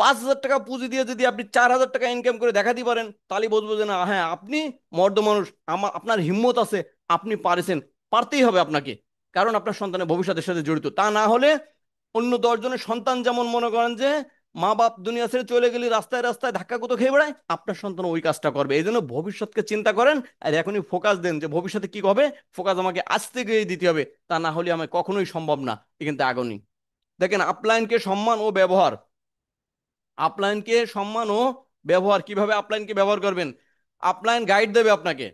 5,000 টাকা পুঁজি দিয়ে যদি আপনি 4,000 টাকা ইনকাম করে দেখাতে পারেন, তাহলে বলবো যে না হ্যাঁ আপনি মর্দ মানুষ, আপনার হিম্মত আছে, আপনি পারেছেন। পারতেই হবে আপনাকে, কারণ আপনার সন্তানের ভবিষ্যতের সাথে জড়িত। তা না হলে অন্য 10 জনের সন্তান যেমন মনে করেন যে মা বাপ দুনিয়া ছেড়ে চলে গেলে রাস্তায় রাস্তায় ধাক্কা কুতো খেয়ে বেড়ায়, আপনার সন্তান ওই কাজটা করবে। এই জন্য ভবিষ্যৎকে চিন্তা করেন, আর এখনই ফোকাস দেন যে ভবিষ্যতে কি হবে। ফোকাস আমাকে আজ থেকেই দিতে হবে, তা না হলে আমার কখনোই সম্ভব না। কিন্তু আগামী দেখেন আপলাইনকে সম্মান ও ব্যবহার, আপলাইনকে সম্মান ও ব্যবহার, কিভাবে আপলাইনকে ব্যবহার করবেন। আপলাইন গাইড দেবে আপনাকে,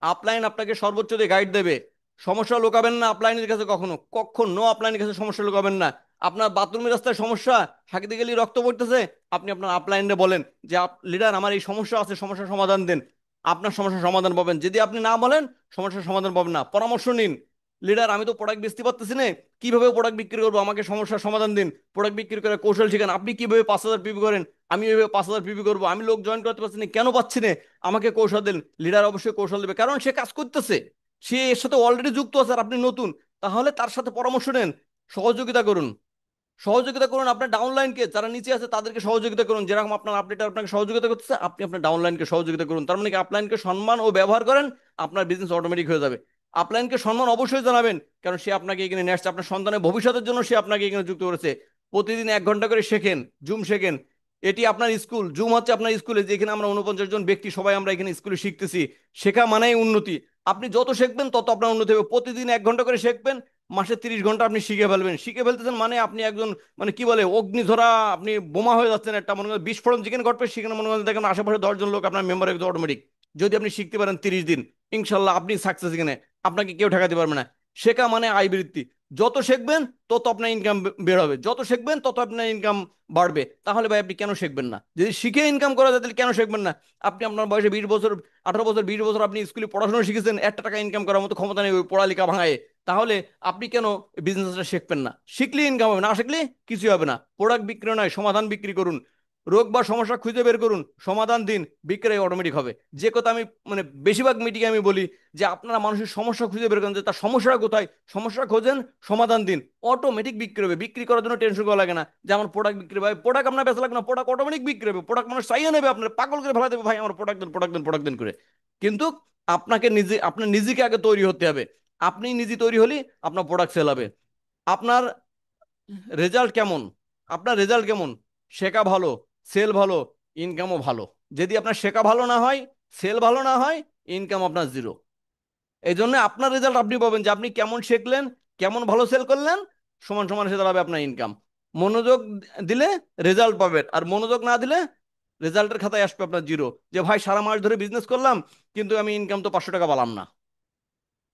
আপলাইন আপনাকে সর্বোচ্চ দিয়ে গাইড দেবে। সমস্যা লুকাবেন না আপলাইনের কাছে, কখনো কখনো আপলাইনের কাছে সমস্যা লুকাবেন না। আপনার বাথরুমের রাস্তায় সমস্যা, হাঁকতে গেলে রক্ত পড়তেছে, আপনি আপনার আপলাইনে বলেন যে লিডার আমার এই সমস্যা আছে, সমস্যার সমাধান দেন। আপনার সমস্যার সমাধান পাবেন। যদি আপনি না বলেন, সমস্যার সমাধান পাবেন না। পরামর্শ নিন, লিডার আমি তো প্রোডাক্ট বেচতে পারতেছি না, কিভাবে প্রোডাক্ট বিক্রি করবো, আমাকে সমস্যার সমাধান দিন। প্রোডাক্ট বিক্রি করে কৌশল শিখান, আপনি কিভাবে 5,000 পিপি করেন, আমি এভাবে 5,000 পিপি করবো। আমি লোক জয়েন করতে পারছি না, কেন পাচ্ছি না, আমাকে কৌশল দিন। লিডার অবশ্যই কৌশল দেবে, কারণ সে কাজ করতেছে, সে এর সাথে অলরেডি যুক্ত আছে, আর আপনি নতুন। তাহলে তার সাথে পরামর্শ নেন, সহযোগিতা করুন, সহযোগিতা করুন। আপনার ডাউনলাইনকে যারা নিচে আছে তাদেরকে সহযোগিতা করুন, যেরকম আপনার আপডেট আপনাকে সহযোগিতা করতেছে, আপনি আপনার ডাউনলাইনকে সহযোগিতা করুন। তার মানে কি, আপলাইনকে সম্মান ও ব্যবহার করেন, আপনার বিজনেস অটোমেটিক হয়ে যাবে। আপলাইনকে সম্মান অবশ্যই জানাবেন, কারণ সে আপনাকে এখানে নিয়ে আসছে, আপনার সন্তানের ভবিষ্যতের জন্য সে আপনাকে এখানে যুক্ত করেছে। প্রতিদিন 1 ঘন্টা করে শেখেন, জুম শেখেন। এটি আপনার স্কুল, জুম হচ্ছে আপনার স্কুলে, যেখানে আমরা 49 জন ব্যক্তি সবাই আমরা এখানে স্কুলে শিখতেছি। শেখা মানেই উন্নতি। আপনি যত শিখবেন তত আপনার উন্নতি হবে। প্রতিদিন 1 ঘন্টা করে শিখবেন, মাসে 30 ঘন্টা আপনি শিখে ফেলবেন। শিখে ফেলতেছেন মানে আপনি একজন, মানে কি বলে, অগ্নিঝরা, আপনি বোমা হয়ে যাচ্ছেন। একটা মনে করেন বিস্ফোরণ যেখানে ঘটবে সেখানে মনে করেন দেখেন আশেপাশে 10 জন লোক আপনার মেম্বার হয়ে অটোমেটিক। যদি আপনি শিখতে পারেন 30 দিন, ইনশাল্লাহ আপনি সাকসেস। এখানে আপনাকে কেউ ঠেকাতে পারবে না। শেখা মানে আয় বৃত্তি। যত শিখবেন তত আপনার ইনকাম বের হবে, যত শিখবেন তত আপনার ইনকাম বাড়বে। তাহলে ভাই আপনি কেন শিখবেন না? যদি শিখে ইনকাম করা যায় তাহলে কেন শিখবেন না? আপনি আপনার বয়সে 20 বছর, 18 বছর, 20 বছর আপনি স্কুলে পড়াশোনা শিখেছেন, একটা টাকা ইনকাম করার মতো ক্ষমতা নেই ওই পড়ালেখা ভাঙায়। তাহলে আপনি কেন বিজনেসটা শিখবেন না? শিখলে ইনকাম হবে, না শিখলে কিছুই হবে না। প্রোডাক্ট বিক্রি নয়, সমাধান বিক্রি করুন। রোগ বা সমস্যা খুঁজে বের করুন, সমাধান দিন, বিক্রয় অটোমেটিক হবে। যে কথা আমি মানে বেশিরভাগ মিটিংয়ে আমি বলি, যে আপনারা মানুষের সমস্যা খুঁজে বের করেন, যে তার সমস্যাটা কোথায়, সমস্যা খোঁজেন, সমাধান দিন, অটোমেটিক বিক্রি হবে। বিক্রি করার জন্য টেনশন করা লাগে না যে আমার প্রোডাক্ট বিক্রি হবে। প্রোডাক্ট আপনার বেচা লাগবে না, প্রোডাক্ট অটোমেটিক বিক্রি হবে। প্রোডাক্ট মানুষ চাইয়ে নেবে, আপনার পাগল করে ফেলা দেবে, ভাই আমার প্রোডাক্ট দেন, প্রোডাক্ট দেন, প্রোডাক্ট দেন করে। কিন্তু আপনাকে নিজে, আপনার নিজেকে আগে তৈরি হতে হবে। আপনি নিজে তৈরি হলে আপনার প্রোডাক্ট সেল হবে। আপনার রেজাল্ট কেমন? আপনার রেজাল্ট কেমন? শেখা ভালো, সেল ভালো, ইনকামও ভালো। যদি আপনার শেখা ভালো না হয়, সেল ভালো না হয়, ইনকাম আপনার জিরো। এই জন্য আপনার রেজাল্ট আপনি পাবেন যে আপনি কেমন শিখলেন, কেমন ভালো সেল করলেন, সমান সমান সে দাঁড়াবে আপনার ইনকাম। মনোযোগ দিলে রেজাল্ট পাবেন, আর মনোযোগ না দিলে রেজাল্টের খাতায় আসবে আপনার জিরো। যে ভাই সারা মাস ধরে বিজনেস করলাম কিন্তু আমি ইনকাম তো 500 টাকা পেলাম না।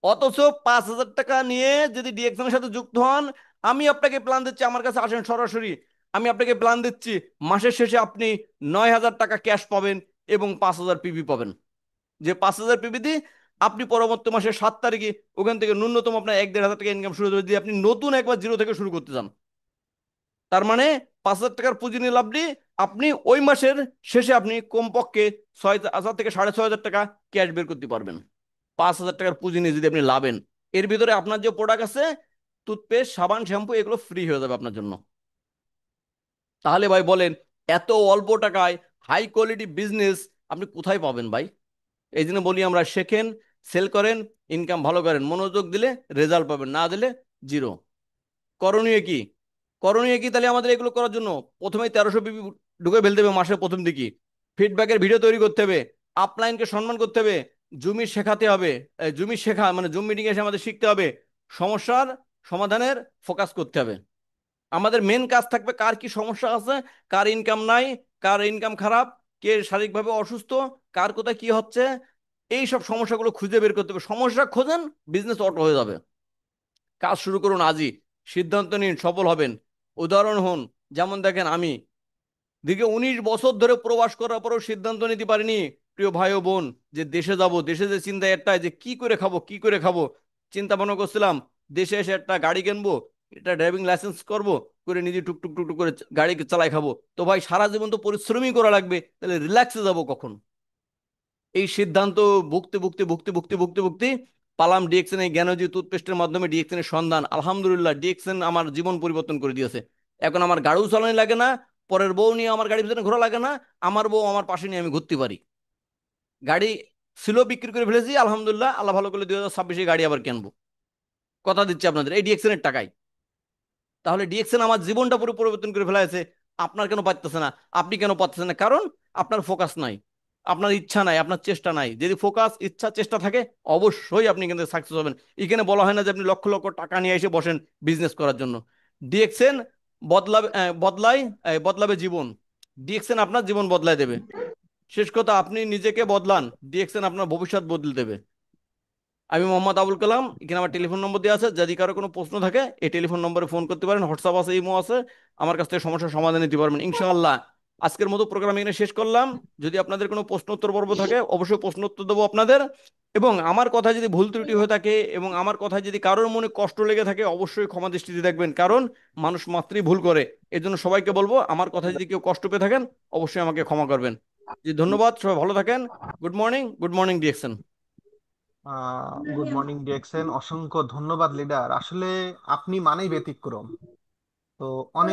অথচ 5,000 টাকা নিয়ে যদি ডিএকশনের সাথে যুক্ত হন, আমি আপনাকে প্ল্যান দিচ্ছি, আমার কাছে আসেন সরাসরি। আমি আপনাকে প্ল্যান দিচ্ছি, মাসের শেষে আপনি 9,000 টাকা ক্যাশ পাবেন এবং 5,000 পিবি পাবেন। যে 5,000 পিবি দিয়ে আপনি পরবর্তী মাসের 7 তারিখে ওখান থেকে ন্যূনতম আপনার 1-1,500 টাকা ইনকাম শুরু হবে, যদি আপনি নতুন একবার জিরো থেকে শুরু করতে চান। তার মানে 5,000 টাকার পুঁজি নিয়ে লাভ নেই। আপনি ওই মাসের শেষে আপনি কমপক্ষে 6,000 থেকে 6,500 টাকা ক্যাশ বের করতে পারবেন। 5,000 টাকার পুঁজি নিয়ে যদি আপনি লাভেন, এর ভিতরে আপনার যে প্রোডাক্ট আছে, টুথপেস্ট, সাবান, শ্যাম্পু, এগুলো ফ্রি হয়ে যাবে আপনার জন্য। তাহলে ভাই বলেন, এত অল্প টাকায় হাই কোয়ালিটি বিজনেস আপনি কোথায় পাবেন ভাই? এই জন্য বলি আমরা, শেখেন, সেল করেন, ইনকাম ভালো করেন। মনোযোগ দিলে রেজাল্ট পাবেন, না দিলে জিরো। করণীয় কি? করণীয় কি তাহলে আমাদের এগুলো করার জন্য? প্রথমে 1300 পিপি ঢুকে ফেলতে হবে মাসের প্রথম দিকে। ফিডব্যাকের ভিডিও তৈরি করতে হবে। আপলাইনকে সম্মান করতে হবে। জুমি শেখাতে হবে। জুমি শেখা মানে জুম মিটিং এসে আমাদের শিখতে হবে। সমস্যার সমাধানের ফোকাস করতে হবে। আমাদের মেন কাজ থাকবে কার কি সমস্যা আছে, কার ইনকাম নাই, কার ইনকাম খারাপ, কে শারীরিকভাবে অসুস্থ, কার কোথায় কি হচ্ছে, এই সব সমস্যাগুলো খুঁজে বের করতে হবে। সমস্যা খোঁজেন, বিজনেস অটো হয়ে যাবে। কাজ শুরু করুন আজই। সিদ্ধান্ত নিন, সফল হবেন। উদাহরণ হন। যেমন দেখেন, আমি দীর্ঘ 19 বছর ধরে প্রবাস করার পরেও সিদ্ধান্ত নিতে পারিনি, প্রিয় ভাই ও বোন, যে দেশে যাব। দেশে যে চিন্তা একটাই, যে কি করে খাবো, কি করে খাবো। চিন্তা ভাবনা করছিলাম দেশে এসে একটা গাড়ি কিনবো, এটা ড্রাইভিং লাইসেন্স করব, করে নিজে টুকটুক টুকটুক করে গাড়ি চালাই খাবো। তো ভাই সারা জীবন তো পরিশ্রমই করা লাগবে, তাহলে রিল্যাক্সে যাব কখন? এই সিদ্ধান্ত ভুগতে ভুগতে ভুগতে ভুগতে ভুগতে ভুগতে পালাম ডিএক্সএন, এই জ্ঞানজি টুথপেস্টের মাধ্যমে ডিএক্সএন এর সন্ধান। আলহামদুলিল্লাহ, ডিএক্সএন আমার জীবন পরিবর্তন করে দিয়েছে। এখন আমার গাড়িও চালানো লাগে না, পরের বউ নিয়ে আমার গাড়ির পিছনে ঘোরা লাগে না, আমার বউ আমার পাশে নিয়ে আমি ঘুরতে পারি। গাড়ি ছিল, বিক্রি করে ফেলেছি, আলহামদুলিল্লাহ, আল্লাহ ভালো করলে 2026-এ গাড়ি আবার কিনবো। কথা দিচ্ছি আপনাদের, এই ডিএক্সএন এর টাকায়। তাহলে ডিএক্সএন আমার জীবনটা পুরো পরিবর্তন করে ফেলাছে। আপনার কেন পারতেছে না? আপনি কেন পারতেছেন না? কারণ আপনার ফোকাস নাই, আপনার ইচ্ছা নাই, আপনার চেষ্টা নাই। যদি ফোকাস, ইচ্ছা, চেষ্টা থাকে, অবশ্যই আপনি কিন্তু সাকসেস হবেন। এখানে বলা হয় না যে আপনি লক্ষ লক্ষ টাকা নিয়ে এসে বসেন বিজনেস করার জন্য। ডিএক্সএন বদলাবে, বদলায়, বদলাবে জীবন। ডিএক্সএন আপনার জীবন বদলায় দেবে। শেষ কথা, আপনি নিজেকে বদলান, ডিএক্সএন আপনার ভবিষ্যৎ বদলে দেবে। আমি মোহাম্মদ আবুল কালাম, এখানে আমার টেলিফোন নম্বর দেওয়া আছে। যদি কারো কোনো প্রশ্ন থাকে এই টেলিফোন নম্বরে ফোন করতে পারেন। হোয়াটসঅ্যাপ আছে, ইমো আছে, আমার কাছ থেকে সমস্যার সমাধান নিতে পারবেন ইনশাআল্লাহ। আজকের মতো প্রোগ্রাম এখানে শেষ করলাম। যদি আপনাদের কোনো প্রশ্ন উত্তর পর্ব থাকে, অবশ্যই প্রশ্ন উত্তর দেবো আপনাদের। এবং আমার কথা যদি ভুল ত্রুটি হয়ে থাকে এবং আমার কথায় যদি কারোর মনে কষ্ট লেগে থাকে, অবশ্যই ক্ষমা দৃষ্টিতে দেখবেন, কারণ মানুষ মাত্রই ভুল করে। এই জন্য সবাইকে বলবো, আমার কথা যদি কেউ কষ্ট পেয়ে থাকেন, অবশ্যই আমাকে ক্ষমা করবেন। জি, ধন্যবাদ, সবাই ভালো থাকেন। Good morning, good morning ডিএকশন। Good morning ডিএক্সেন, অসংখ্য ধন্যবাদ লিডার। আসলে আপনি মানেই ব্যতিক্রম। তো অনেক